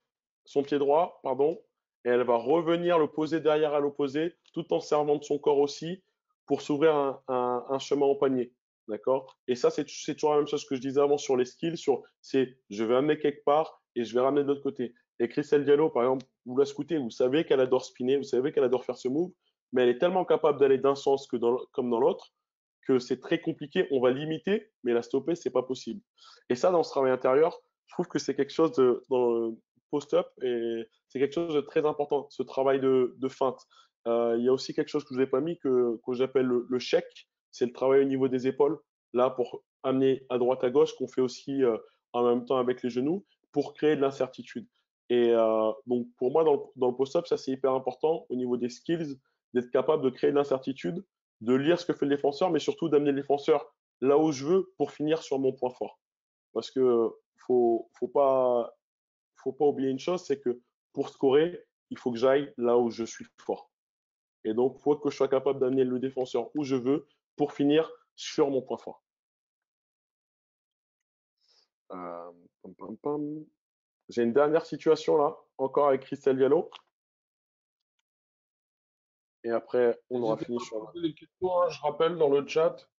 son pied droit, pardon, et elle va revenir le poser derrière à l'opposé, tout en servant de son corps aussi pour s'ouvrir un chemin au panier. D'accord? Et ça, c'est toujours la même chose que je disais avant sur les skills, c'est je vais amener quelque part et je vais ramener de l'autre côté. Et Christelle Diallo, par exemple, vous la scoutez, vous savez qu'elle adore spinner, vous savez qu'elle adore faire ce move, mais elle est tellement capable d'aller d'un sens comme dans l'autre que c'est très compliqué. On va limiter, mais la stopper, c'est pas possible. Et ça, dans ce travail intérieur, je trouve que c'est quelque chose dans le post-up et c'est quelque chose de très important, ce travail de feinte. Il y a aussi quelque chose que je n'ai pas mis que j'appelle le check, c'est le travail au niveau des épaules, là pour amener à droite à gauche, qu'on fait aussi en même temps avec les genoux, pour créer de l'incertitude. Et donc pour moi, dans le post-up, ça c'est hyper important au niveau des skills, d'être capable de créer de l'incertitude, de lire ce que fait le défenseur, mais surtout d'amener le défenseur là où je veux pour finir sur mon point fort. Parce que faut pas oublier une chose, c'est que pour scorer, il faut que j'aille là où je suis fort. Et donc, il faut que je sois capable d'amener le défenseur où je veux pour finir sur mon point fort. Euh, pam, pam, pam. J'ai une dernière situation là, encore avec Christelle Diallo. Et après, on aura N'hésitez fini pas à sur poser des questions, hein, je rappelle dans le chat.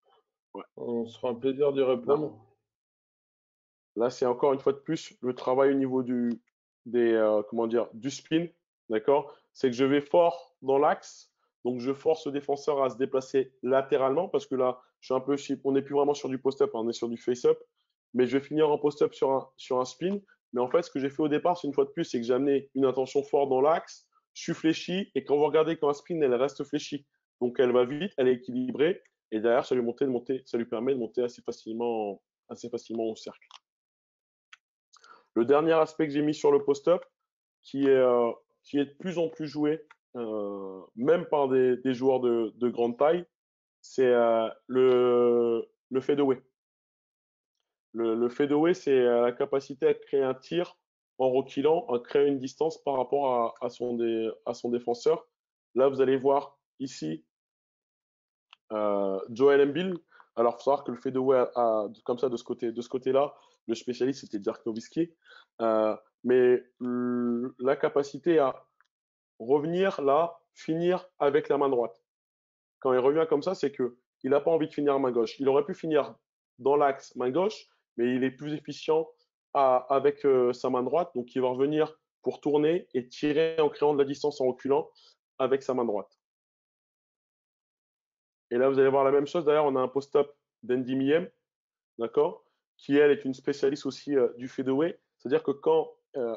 ouais. On sera un plaisir d'y Là, répondre. là c'est encore une fois de plus le travail au niveau comment dire, du spin. D'accord? C'est que je vais fort dans l'axe. Donc, je force le défenseur à se déplacer latéralement parce que là, on n'est plus vraiment sur du post-up, hein, on est sur du face-up. Mais je vais finir en post-up sur un spin. Mais en fait, ce que j'ai fait au départ, c'est une fois de plus, c'est que j'ai amené une intention forte dans l'axe. Je suis fléchi. Et quand vous regardez quand un spin, elle reste fléchie. Donc, elle va vite, elle est équilibrée. Et derrière, ça lui permet de monter assez facilement au cercle. Le dernier aspect que j'ai mis sur le post-up, qui est de plus en plus joué, même par des joueurs de grande taille, c'est le fadeaway. Le fadeaway, c'est la capacité à créer un tir en reculant, à créer une distance par rapport à son défenseur. Là, vous allez voir ici Joel Embiid. Alors, il faut savoir que le fadeaway, comme ça, de ce côté-là, le spécialiste, c'était Dirk Nowitzki. Mais la capacité à revenir là, finir avec la main droite. Quand il revient comme ça, c'est que il n'a pas envie de finir main gauche. Il aurait pu finir dans l'axe main gauche, mais il est plus efficient avec sa main droite. Donc, il va revenir pour tourner et tirer en créant de la distance en reculant avec sa main droite. Et là, vous allez voir la même chose. D'ailleurs, on a un post-up d'Andy Miem, d'accord, qui elle est une spécialiste aussi du fadeaway. C'est-à-dire que quand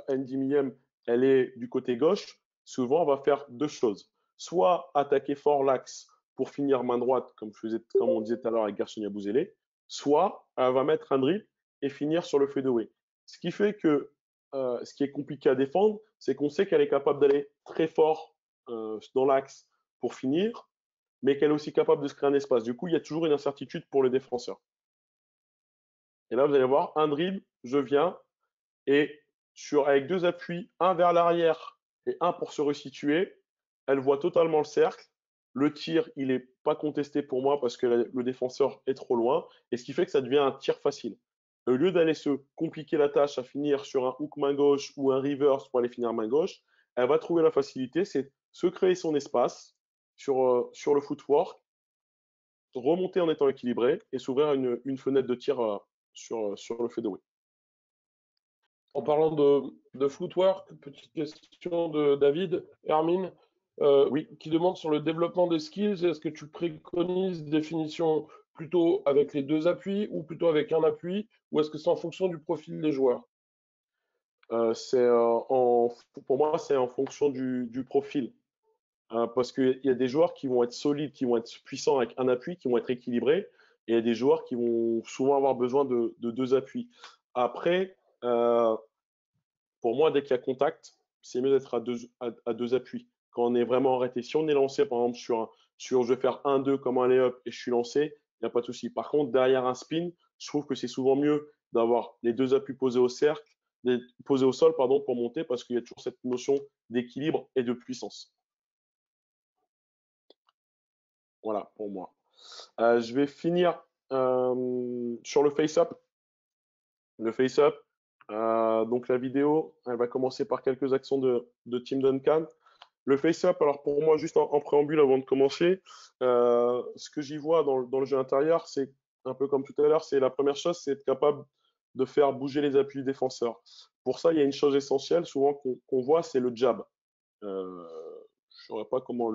Andy Miem, elle est du côté gauche, souvent on va faire deux choses. Soit attaquer fort l'axe pour finir main droite, comme on disait tout à l'heure avec Gerson Yabusele, soit elle va mettre un dribble et finir sur le fadeaway. Ce qui fait que ce qui est compliqué à défendre, c'est qu'on sait qu'elle est capable d'aller très fort dans l'axe pour finir, mais qu'elle est aussi capable de se créer un espace. Du coup, il y a toujours une incertitude pour le défenseur. Et là, vous allez voir, un dribble, je viens, et avec deux appuis, un vers l'arrière et un pour se resituer, elle voit totalement le cercle. Le tir, il n'est pas contesté pour moi parce que le défenseur est trop loin, et ce qui fait que ça devient un tir facile. Au lieu d'aller se compliquer la tâche à finir sur un hook main gauche ou un reverse pour aller finir main gauche, elle va trouver la facilité, c'est se créer son espace sur le footwork, remonter en étant équilibré et s'ouvrir une fenêtre de tir sur le fadeaway. En parlant de footwork, petite question de David Hermine, Oui, qui demande sur le développement des skills, est-ce que tu préconises des définitions plutôt avec les deux appuis ou plutôt avec un appui, ou est-ce que c'est en fonction du profil des joueurs? Pour moi, c'est en fonction du profil. Parce qu'il y a des joueurs qui vont être solides, qui vont être puissants avec un appui, qui vont être équilibrés, et il y a des joueurs qui vont souvent avoir besoin de deux appuis. Après, pour moi, dès qu'il y a contact, c'est mieux d'être à deux appuis. Quand on est vraiment arrêté, si on est lancé, par exemple, je vais faire 1-2 comme un lay-up et je suis lancé, il n'y a pas de souci. Par contre, derrière un spin, je trouve que c'est souvent mieux d'avoir les deux appuis posés au cercle, posés au sol, pardon, pour monter, parce qu'il y a toujours cette notion d'équilibre et de puissance. Voilà, pour moi. Je vais finir sur le face-up. Le face-up, donc la vidéo, elle va commencer par quelques actions de Tim Duncan. Le face-up, alors pour moi, juste en préambule avant de commencer, ce que j'y vois dans le jeu intérieur, c'est un peu comme tout à l'heure, c'est la première chose, c'est être capable de faire bouger les appuis du défenseur. Pour ça, il y a une chose essentielle, souvent qu'on voit, c'est le jab. Je ne saurais pas comment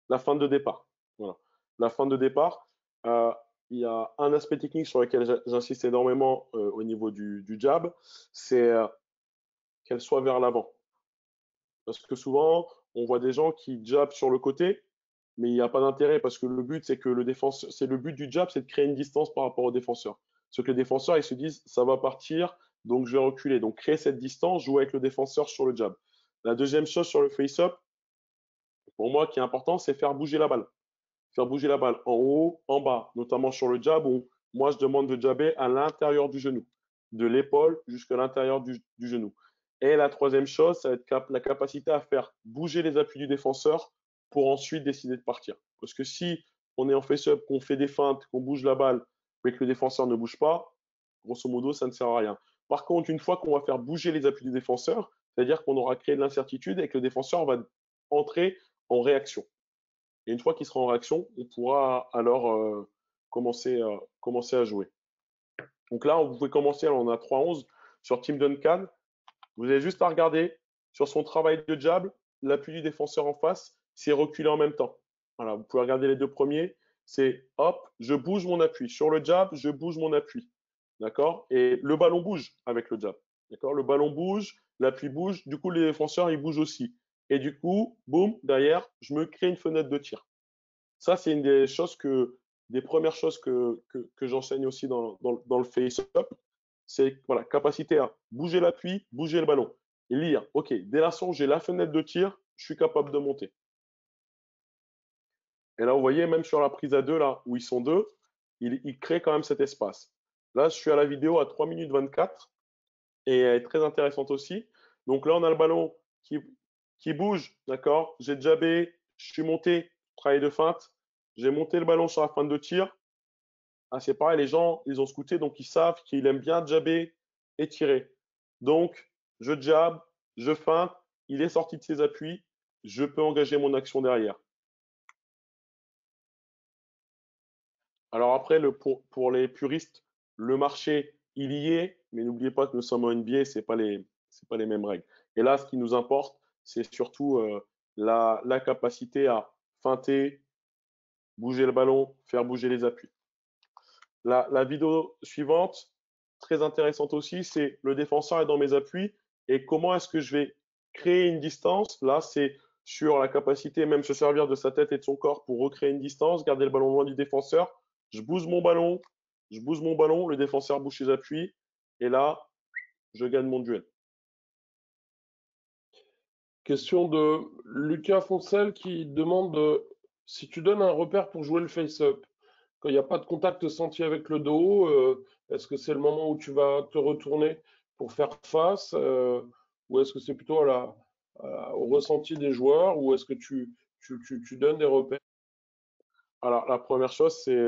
la fin de départ. Voilà. La fin de départ, euh, il y a un aspect technique sur lequel j'insiste énormément au niveau du jab, c'est qu'elle soit vers l'avant. Parce que souvent, on voit des gens qui jabent sur le côté, mais il n'y a pas d'intérêt parce que le but, c'est que le défenseur, c'est le but du jab, c'est de créer une distance par rapport au défenseur. Ce que les défenseurs, ils se disent, ça va partir, donc je vais reculer. Donc créer cette distance, jouer avec le défenseur sur le jab. La deuxième chose sur le face-up, pour moi, qui est important, c'est faire bouger la balle. Faire bouger la balle en haut, en bas, notamment sur le jab où moi je demande de jabber à l'intérieur du genou, de l'épaule jusqu'à l'intérieur du genou. Et la troisième chose, ça va être la capacité à faire bouger les appuis du défenseur pour ensuite décider de partir. Parce que si on est en face-up, qu'on fait des feintes, qu'on bouge la balle, mais que le défenseur ne bouge pas, grosso modo, ça ne sert à rien. Par contre, une fois qu'on va faire bouger les appuis du défenseur, c'est-à-dire qu'on aura créé de l'incertitude et que le défenseur va entrer en réaction. Et une fois qu'il sera en réaction, on pourra alors commencer à jouer. Donc là, vous pouvez commencer, alors on a 3-11 sur Tim Duncan. Vous avez juste à regarder sur son travail de jab, l'appui du défenseur en face, c'est reculer en même temps. Voilà, vous pouvez regarder les deux premiers. C'est hop, je bouge mon appui. Sur le jab, je bouge mon appui. D'accord? Et le ballon bouge avec le jab. D'accord? Le ballon bouge, l'appui bouge. Du coup, les défenseurs, ils bougent aussi. Et du coup, boum, derrière, je me crée une fenêtre de tir. Ça, c'est une des premières choses que j'enseigne aussi dans le face-up. C'est voilà, capacité à bouger l'appui, bouger le ballon. Et lire, OK, dès l'instant où j'ai la fenêtre de tir, je suis capable de monter. Et là, vous voyez, même sur la prise à deux, là, où ils sont deux, il crée quand même cet espace. Là, je suis à la vidéo à 3 minutes 24 et elle est très intéressante aussi. Donc là, on a le ballon qui bouge, d'accord? J'ai jabé, je suis monté, travail de feinte. J'ai monté le ballon sur la fin de tir. Ah, c'est pareil, les gens, ils ont scouté, donc ils savent qu'il aime bien jabber et tirer. Donc, je jab, je feinte, il est sorti de ses appuis, je peux engager mon action derrière. Alors après, pour les puristes, le marché, il y est, mais n'oubliez pas que nous sommes en NBA, c'est pas les mêmes règles. Et là, ce qui nous importe, c'est surtout la capacité à feinter, bouger le ballon, faire bouger les appuis. La vidéo suivante, très intéressante aussi, c'est le défenseur est dans mes appuis et comment est-ce que je vais créer une distance. Là, c'est sur la capacité même se servir de sa tête et de son corps pour recréer une distance, garder le ballon loin du défenseur. Je bouge mon ballon, le défenseur bouge ses appuis et là, je gagne mon duel. Question de Lucas Foncel qui demande si tu donnes un repère pour jouer le face-up, quand il n'y a pas de contact senti avec le dos, est-ce que c'est le moment où tu vas te retourner pour faire face, ou est-ce que c'est plutôt au ressenti des joueurs, ou est-ce que tu donnes des repères? Alors, la première chose, c'est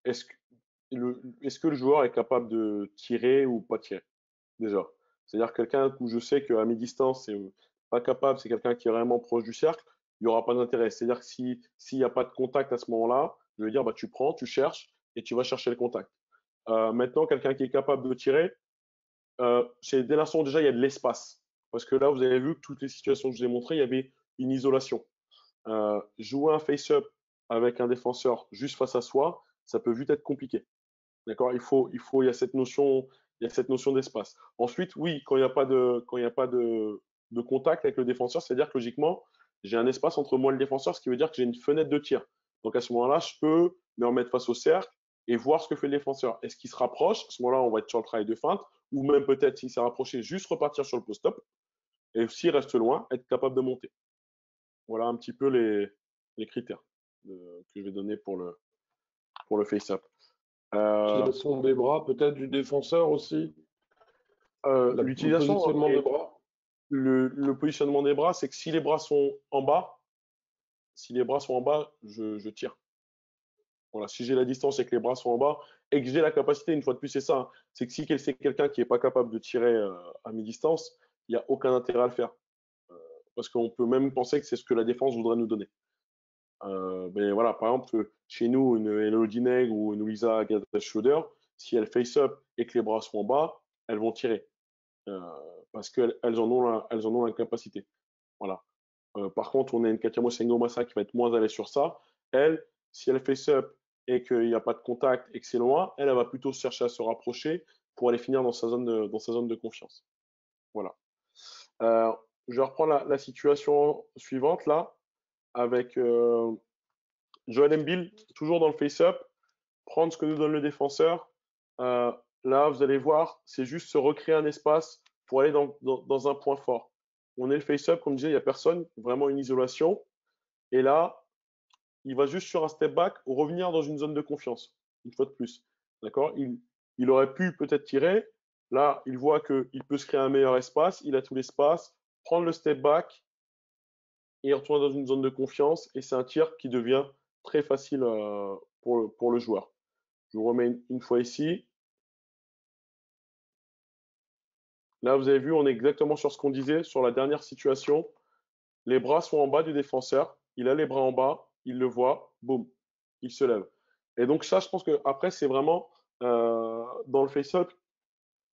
est-ce que est-ce que le joueur est capable de tirer ou pas tirer, déjà? C'est-à-dire quelqu'un où je sais qu'à mi-distance, c'est pas capable, c'est quelqu'un qui est vraiment proche du cercle, il n'y aura pas d'intérêt. C'est-à-dire que s'il n'y a pas de contact à ce moment-là, je vais dire, bah, tu prends, tu cherches et tu vas chercher le contact. Maintenant, quelqu'un qui est capable de tirer, c'est dès l'instant où déjà il y a de l'espace. Parce que là, vous avez vu que toutes les situations que je vous ai montrées, il y avait une isolation. Jouer un face-up avec un défenseur juste face à soi, ça peut vite être compliqué. D'accord? Il y a cette notion, d'espace. Ensuite, oui, quand il n'y a pas de contact avec le défenseur, c'est-à-dire que logiquement, j'ai un espace entre moi et le défenseur, ce qui veut dire que j'ai une fenêtre de tir. Donc à ce moment-là, je peux me remettre face au cercle et voir ce que fait le défenseur. Est-ce qu'il se rapproche? À ce moment-là, on va être sur le travail de feinte, ou même peut-être s'il s'est rapproché, juste repartir sur le post-up. Et s'il reste loin, être capable de monter. Voilà un petit peu les critères que je vais donner pour le face-up. Utilisation des bras, peut-être du défenseur aussi, le L'utilisation positionnement des et bras. le positionnement des bras, c'est que si les bras sont en bas, je tire. Voilà, si j'ai la distance et que les bras sont en bas et que j'ai la capacité, une fois de plus, c'est ça, hein, c'est que si c'est quelqu'un qui n'est pas capable de tirer à mi-distance, il n'y a aucun intérêt à le faire. Parce qu'on peut même penser que c'est ce que la défense voudrait nous donner. Mais voilà, par exemple, chez nous, une Elodie Neg ou une Louisa Schroeder, si elles face up et que les bras sont en bas, elles vont tirer. Euh, parce qu'elles elles en ont l'incapacité. Voilà. Par contre, on a une Katia Mosengo-Massa qui va être moins à l'aise sur ça. Elle, si elle face up et qu'il n'y a pas de contact et que c'est loin, elle va plutôt chercher à se rapprocher pour aller finir dans sa zone de confiance. Voilà. Euh, je reprends la situation suivante là, avec Joel Embiid, toujours dans le face-up, prendre ce que nous donne le défenseur. Euh, Là, vous allez voir, c'est juste se recréer un espace pour aller dans un point fort. On est le face-up, comme je disais, il n'y a personne, vraiment une isolation. Et là, il va juste sur un step back revenir dans une zone de confiance, une fois de plus. D'accord? Il aurait pu peut-être tirer. Là, il voit qu'il peut se créer un meilleur espace, il a tout l'espace, prendre le step back et retourner dans une zone de confiance. Et c'est un tir qui devient très facile pour le joueur. Je vous remets une fois ici. Là, vous avez vu, on est exactement sur ce qu'on disait sur la dernière situation. Les bras sont en bas du défenseur. Il a les bras en bas, il le voit, boum, il se lève. Et donc ça, je pense que après, c'est vraiment dans le face-up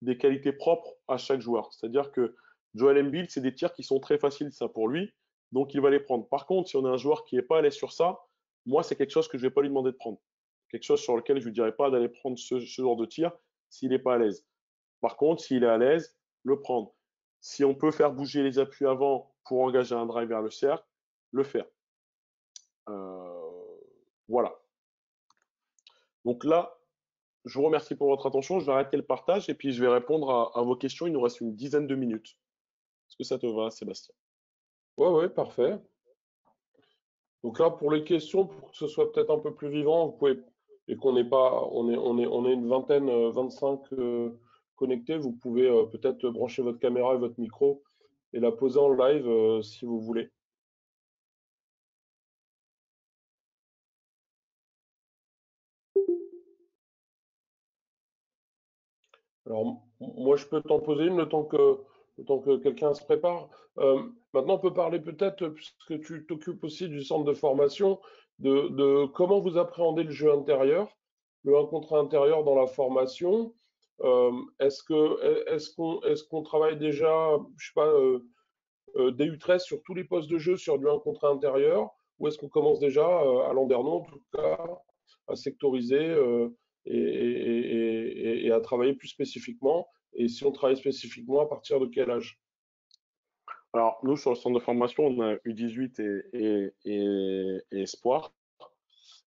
des qualités propres à chaque joueur. C'est-à-dire que Joel Embiid, c'est des tirs qui sont très faciles, ça pour lui, donc il va les prendre. Par contre, si on a un joueur qui n'est pas à l'aise sur ça, moi, c'est quelque chose que je ne vais pas lui demander de prendre. Quelque chose sur lequel je ne lui dirais pas d'aller prendre ce genre de tir s'il n'est pas à l'aise. Par contre, s'il est à l'aise, le prendre. Si on peut faire bouger les appuis avant pour engager un drive vers le cercle, le faire. Voilà. Donc là, je vous remercie pour votre attention. Je vais arrêter le partage et puis je vais répondre à vos questions. Il nous reste une dizaine de minutes. Est-ce que ça te va, Sébastien? Ouais, ouais, parfait. Donc là, pour les questions, pour que ce soit peut-être un peu plus vivant, vous pouvez, et qu'on n'est pas, on est une vingtaine, 25 connectés, vous pouvez peut-être brancher votre caméra et votre micro et la poser en live si vous voulez. Alors, moi, je peux t'en poser une le temps que quelqu'un se prépare. Maintenant, on peut parler peut-être, puisque tu t'occupes aussi du centre de formation, de comment vous appréhendez le jeu intérieur, le 1 contre 1 intérieur dans la formation. Est-ce qu'on travaille déjà, je sais pas, DU13 sur tous les postes de jeu sur du 1 contre 1 intérieur, ou est-ce qu'on commence déjà, à Landerneau en tout cas, à sectoriser et à travailler plus spécifiquement? Et si on travaille spécifiquement, à partir de quel âge? Alors, nous, sur le centre de formation, on a U18 et Espoir.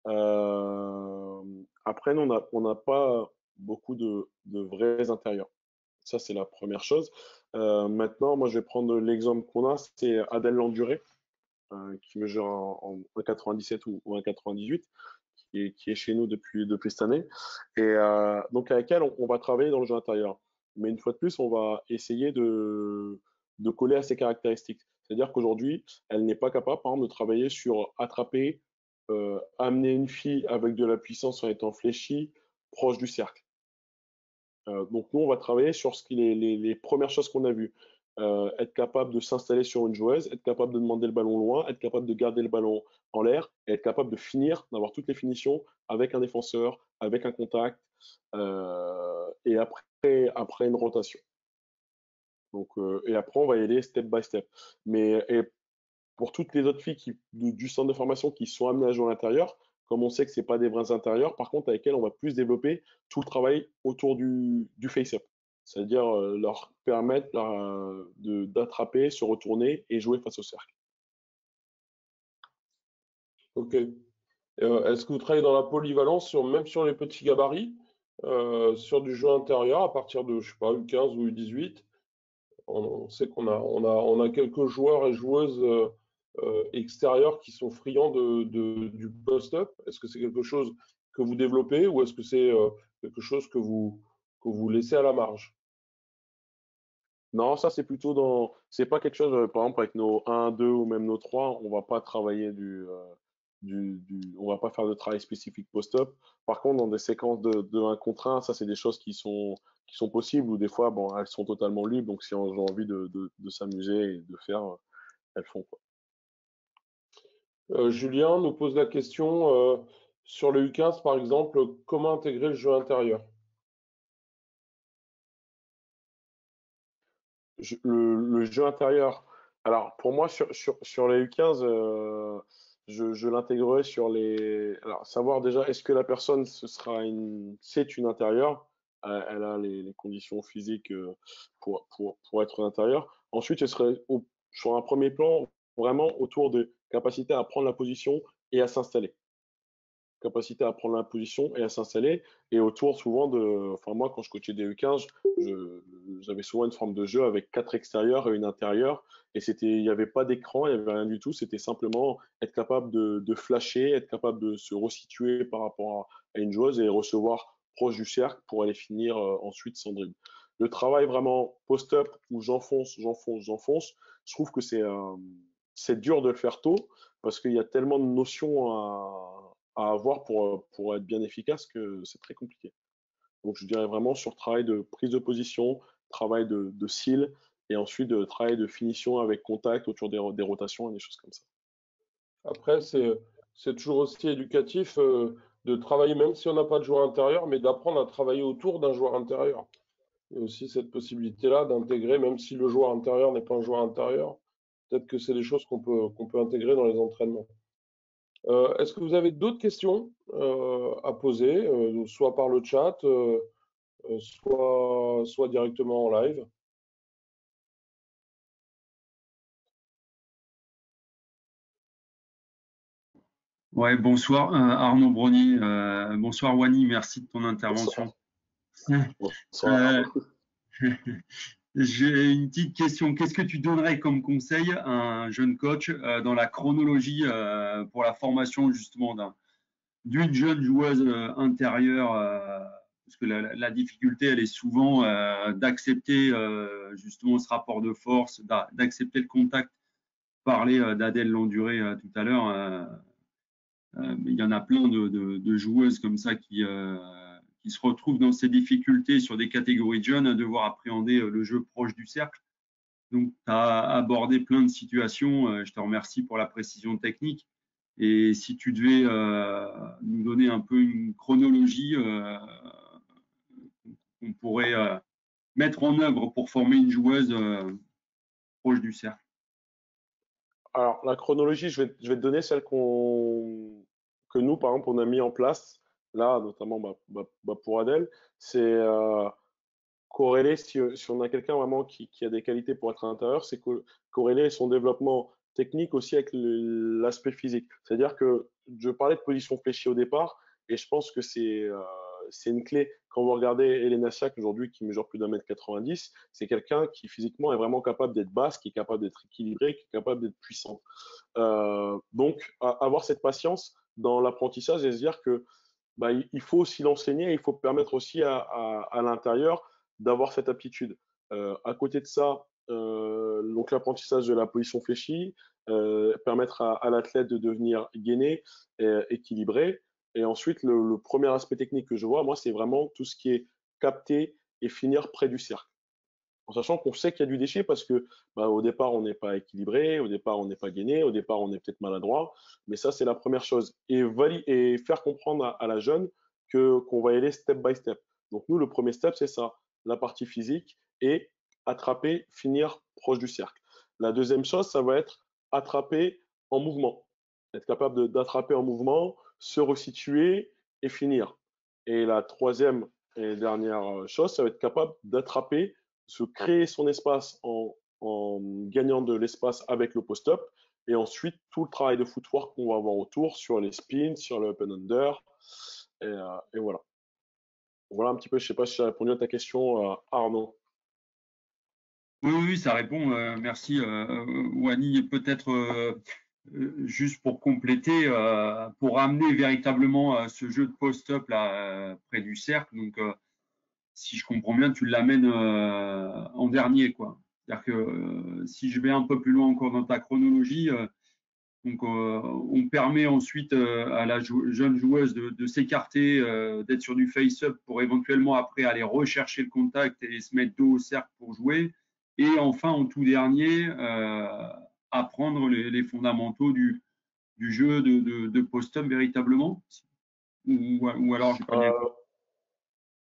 Euh, Après, nous, on n'a pas beaucoup de vrais intérieurs. Ça, c'est la première chose. Maintenant, moi, je vais prendre l'exemple qu'on a, c'est Adèle Landuré, qui mesure en 1,97 ou 1,98, qui est chez nous depuis cette année. Et donc, avec elle, on va travailler dans le jeu intérieur. Mais une fois de plus, on va essayer de coller à ses caractéristiques. C'est-à-dire qu'aujourd'hui, elle n'est pas capable, par exemple, de travailler sur attraper, amener une fille avec de la puissance en étant fléchie, proche du cercle. Donc nous, on va travailler sur les premières choses qu'on a vues. Être capable de s'installer sur une joueuse, être capable de demander le ballon loin, être capable de garder le ballon en l'air, et être capable de finir, d'avoir toutes les finitions avec un défenseur, avec un contact, et après une rotation. Donc, et après, on va y aller step by step. Mais et pour toutes les autres filles du centre de formation qui sont amenées à jouer à l'intérieur, comme on sait que c'est pas des vrais intérieurs, par contre avec elles, on va plus développer tout le travail autour du face-up. C'est-à-dire leur permettre d'attraper, se retourner et jouer face au cercle. Ok. Est-ce que vous travaillez dans la polyvalence, même sur les petits gabarits, sur du jeu intérieur à partir de, je sais pas, U15 ou U18? On sait qu'on a quelques joueurs et joueuses extérieurs qui sont friands du post-up. Est-ce que c'est quelque chose que vous développez ou est-ce que c'est quelque chose que vous laissez à la marge? Non, ça c'est plutôt dans. C'est pas quelque chose, par exemple, avec nos 1, 2 ou même nos 3, on va pas travailler on va pas faire de travail spécifique post-up. Par contre, dans des séquences de 1 contre 1, ça c'est des choses qui sont possibles ou des fois, bon, elles sont totalement libres. Donc si on a envie de s'amuser et de faire, elles font quoi. Julien nous pose la question sur le U15 par exemple, comment intégrer le jeu intérieur? Le jeu intérieur. Alors, pour moi, sur les U15, je l'intégrerai sur les. Alors, savoir déjà, est-ce que la personne, c'est une intérieure, elle a les conditions physiques pour être une intérieure. Ensuite, ce serait sur un premier plan, vraiment autour de capacité à prendre la position et à s'installer, capacité à prendre la position et à s'installer. Et autour souvent enfin moi quand je coachais des U15, j'avais souvent une forme de jeu avec 4 extérieurs et une intérieure. Et il n'y avait pas d'écran, il n'y avait rien du tout. C'était simplement être capable de flasher, être capable de se resituer par rapport à une joueuse et recevoir proche du cercle pour aller finir ensuite sans dribble. Le travail vraiment post-up où j'enfonce, je trouve que c'est dur de le faire tôt parce qu'il y a tellement de notions à avoir pour être bien efficace que c'est très compliqué. Donc je dirais vraiment sur travail de prise de position, travail de seal et ensuite travail de finition avec contact autour des rotations et des choses comme ça. Après, c'est toujours aussi éducatif de travailler, même si on n'a pas de joueur intérieur, mais d'apprendre à travailler autour d'un joueur intérieur. Il y a aussi cette possibilité-là d'intégrer, même si le joueur intérieur n'est pas un joueur intérieur, peut-être que c'est des choses qu'on peut intégrer dans les entraînements. Est-ce que vous avez d'autres questions à poser, soit par le chat, soit directement en live? Ouais, bonsoir Arnaud Brony, bonsoir Wani, merci de ton intervention. Bonsoir. J'ai une petite question. Qu'est-ce que tu donnerais comme conseil à un jeune coach dans la chronologie pour la formation justement d'une jeune joueuse intérieure parce que la difficulté, elle est souvent d'accepter justement ce rapport de force, d'accepter le contact. Parler d'Adèle Landuré tout à l'heure. Il y en a plein de joueuses comme ça qui se retrouvent dans ces difficultés sur des catégories de jeunes à devoir appréhender le jeu proche du cercle. Donc, tu as abordé plein de situations. Je te remercie pour la précision technique. Et si tu devais nous donner un peu une chronologie qu'on pourrait mettre en œuvre pour former une joueuse proche du cercle. Alors, la chronologie, je vais te donner celle que nous, par exemple, on a mis en place, là, notamment pour Adèle, c'est corréler, si on a quelqu'un vraiment qui a des qualités pour être à l'intérieur, c'est corréler son développement technique aussi avec l'aspect physique. C'est-à-dire que je parlais de position fléchie au départ, et je pense que c'est une clé. Quand vous regardez Elena Siak aujourd'hui, qui mesure plus d'1,90 m, c'est quelqu'un qui physiquement est vraiment capable d'être basse, qui est capable d'être équilibré, qui est capable d'être puissant. Donc, avoir cette patience dans l'apprentissage et se dire que il faut aussi l'enseigner, il faut permettre aussi à l'intérieur d'avoir cette aptitude. À côté de ça, donc l'apprentissage de la position fléchie, permettre à l'athlète de devenir gainé, équilibré. Et ensuite, le premier aspect technique que je vois, moi, c'est vraiment tout ce qui est capter et finir près du cercle. En sachant qu'on sait qu'il y a du déchet parce que au départ, on n'est pas équilibré, au départ, on n'est pas gainé, au départ, on est peut-être maladroit. Mais ça, c'est la première chose. Et faire comprendre à la jeune qu'on va y aller step by step. Donc nous, le premier step, c'est ça, la partie physique et attraper, finir proche du cercle. La deuxième chose, ça va être attraper en mouvement. Être capable d'attraper en mouvement, se resituer et finir. Et la troisième et dernière chose, ça va être capable d'attraper, se créer son espace en gagnant de l'espace avec le post-up, et ensuite tout le travail de footwork qu'on va avoir autour sur les spins, sur le open under, et voilà. Voilà un petit peu, je ne sais pas si j'ai répondu à ta question, Arnaud. Oui, ça répond. Merci, Wani. Peut-être juste pour compléter, pour amener véritablement ce jeu de post-up là près du cercle. Donc, si je comprends bien, tu l'amènes en dernier, quoi. C'est-à-dire que si je vais un peu plus loin encore dans ta chronologie, donc on permet ensuite à la jeune joueuse de s'écarter, d'être sur du face-up pour éventuellement après aller rechercher le contact et se mettre dos au cercle pour jouer. Et enfin, en tout dernier, apprendre les fondamentaux du jeu de post-up véritablement. Ou alors, j'ai pas bien compris.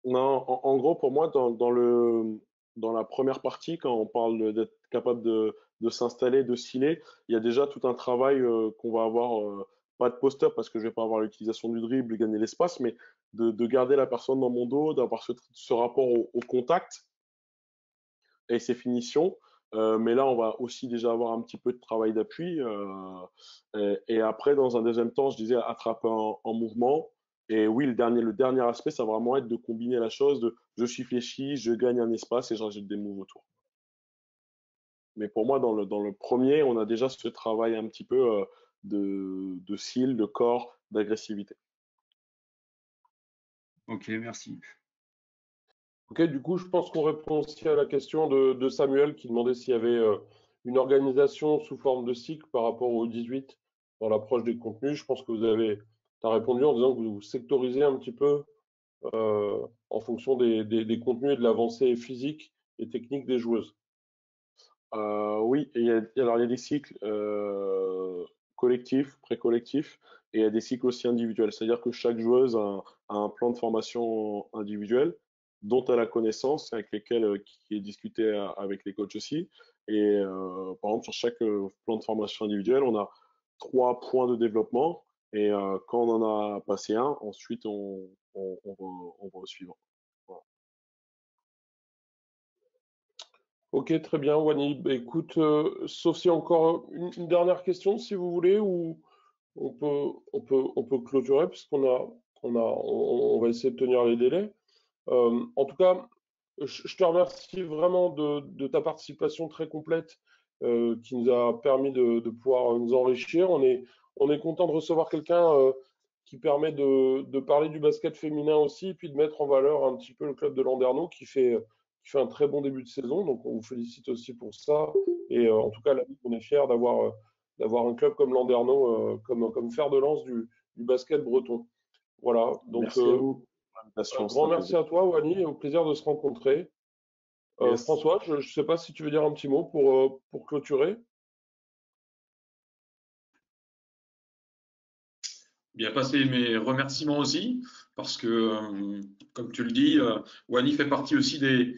Non, en gros, pour moi, dans la première partie, quand on parle d'être capable de s'installer, de sciller, il y a déjà tout un travail qu'on va avoir, pas de post-up parce que je vais pas avoir l'utilisation du dribble, gagner l'espace, mais de garder la personne dans mon dos, d'avoir ce rapport au contact et ses finitions. Mais là, on va aussi déjà avoir un petit peu de travail d'appui. Et après, dans un deuxième temps, je disais attraper en mouvement. Et oui, le dernier aspect, ça va vraiment être de combiner la chose de je suis fléchi, je gagne un espace et je rajoute des moves autour. Mais pour moi, dans le premier, on a déjà ce travail un petit peu de cils, de corps, d'agressivité. Ok, merci. Ok, du coup, je pense qu'on répond aussi à la question de Samuel qui demandait s'il y avait une organisation sous forme de cycle par rapport au 18 dans l'approche des contenus. Je pense que t'as répondu en disant que vous sectorisez un petit peu en fonction des contenus et de l'avancée physique et technique des joueuses. Oui, alors il y a des cycles collectifs, pré-collectifs, et il y a des cycles aussi individuels. C'est-à-dire que chaque joueuse a un plan de formation individuel dont elle a connaissance, avec lesquels qui est discuté avec les coachs aussi. Et par exemple, sur chaque plan de formation individuel, on a 3 points de développement. Et quand on en a passé un, ensuite on va au suivant. Voilà. Ok, très bien, Wani. Bah, écoute, sauf si encore une dernière question, si vous voulez, ou on peut clôturer, puisqu'on on va essayer de tenir les délais. En tout cas, je te remercie vraiment de ta participation très complète qui nous a permis de pouvoir nous enrichir. On est content de recevoir quelqu'un qui permet de parler du basket féminin aussi, et puis de mettre en valeur un petit peu le club de Landerneau qui fait un très bon début de saison. Donc on vous félicite aussi pour ça. Et en tout cas, on est fiers d'avoir un club comme Landerneau comme fer de lance du basket breton. Voilà, donc Merci à vous pour un l'invitation, c'était grand un merci plaisir. à toi, Wani, et au plaisir de se rencontrer. Yes. François, je ne sais pas si tu veux dire un petit mot pour clôturer. Bien passer mes remerciements aussi, parce que, comme tu le dis, Wani fait partie aussi des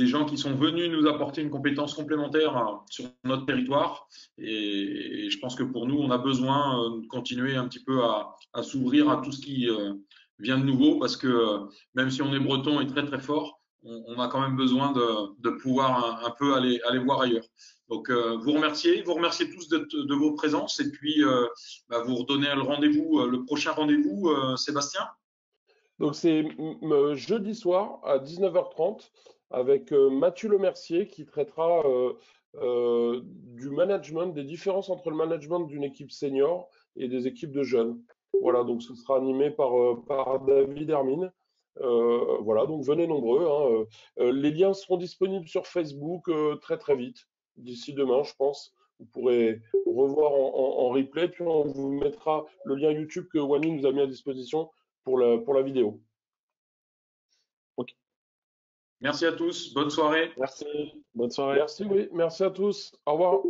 gens qui sont venus nous apporter une compétence complémentaire sur notre territoire. Et je pense que pour nous, on a besoin de continuer un petit peu à s'ouvrir à tout ce qui vient de nouveau, parce que même si on est breton et très très fort, on a quand même besoin de pouvoir un peu aller voir ailleurs. Donc, vous remerciez tous de vos présences et puis vous redonnez le rendez-vous, le prochain rendez-vous, Sébastien. Donc c'est jeudi soir à 19h30 avec Mathieu Lemercier qui traitera du management, des différences entre le management d'une équipe senior et des équipes de jeunes. Voilà, donc ce sera animé par David Hermine. Voilà, donc venez nombreux, hein. Les liens seront disponibles sur Facebook très très vite, d'ici demain, je pense. Vous pourrez revoir en replay, puis on vous mettra le lien YouTube que Wani nous a mis à disposition pour la vidéo. Ok. Merci à tous, bonne soirée. Merci. Bonne soirée. Merci, oui, merci à tous. Au revoir.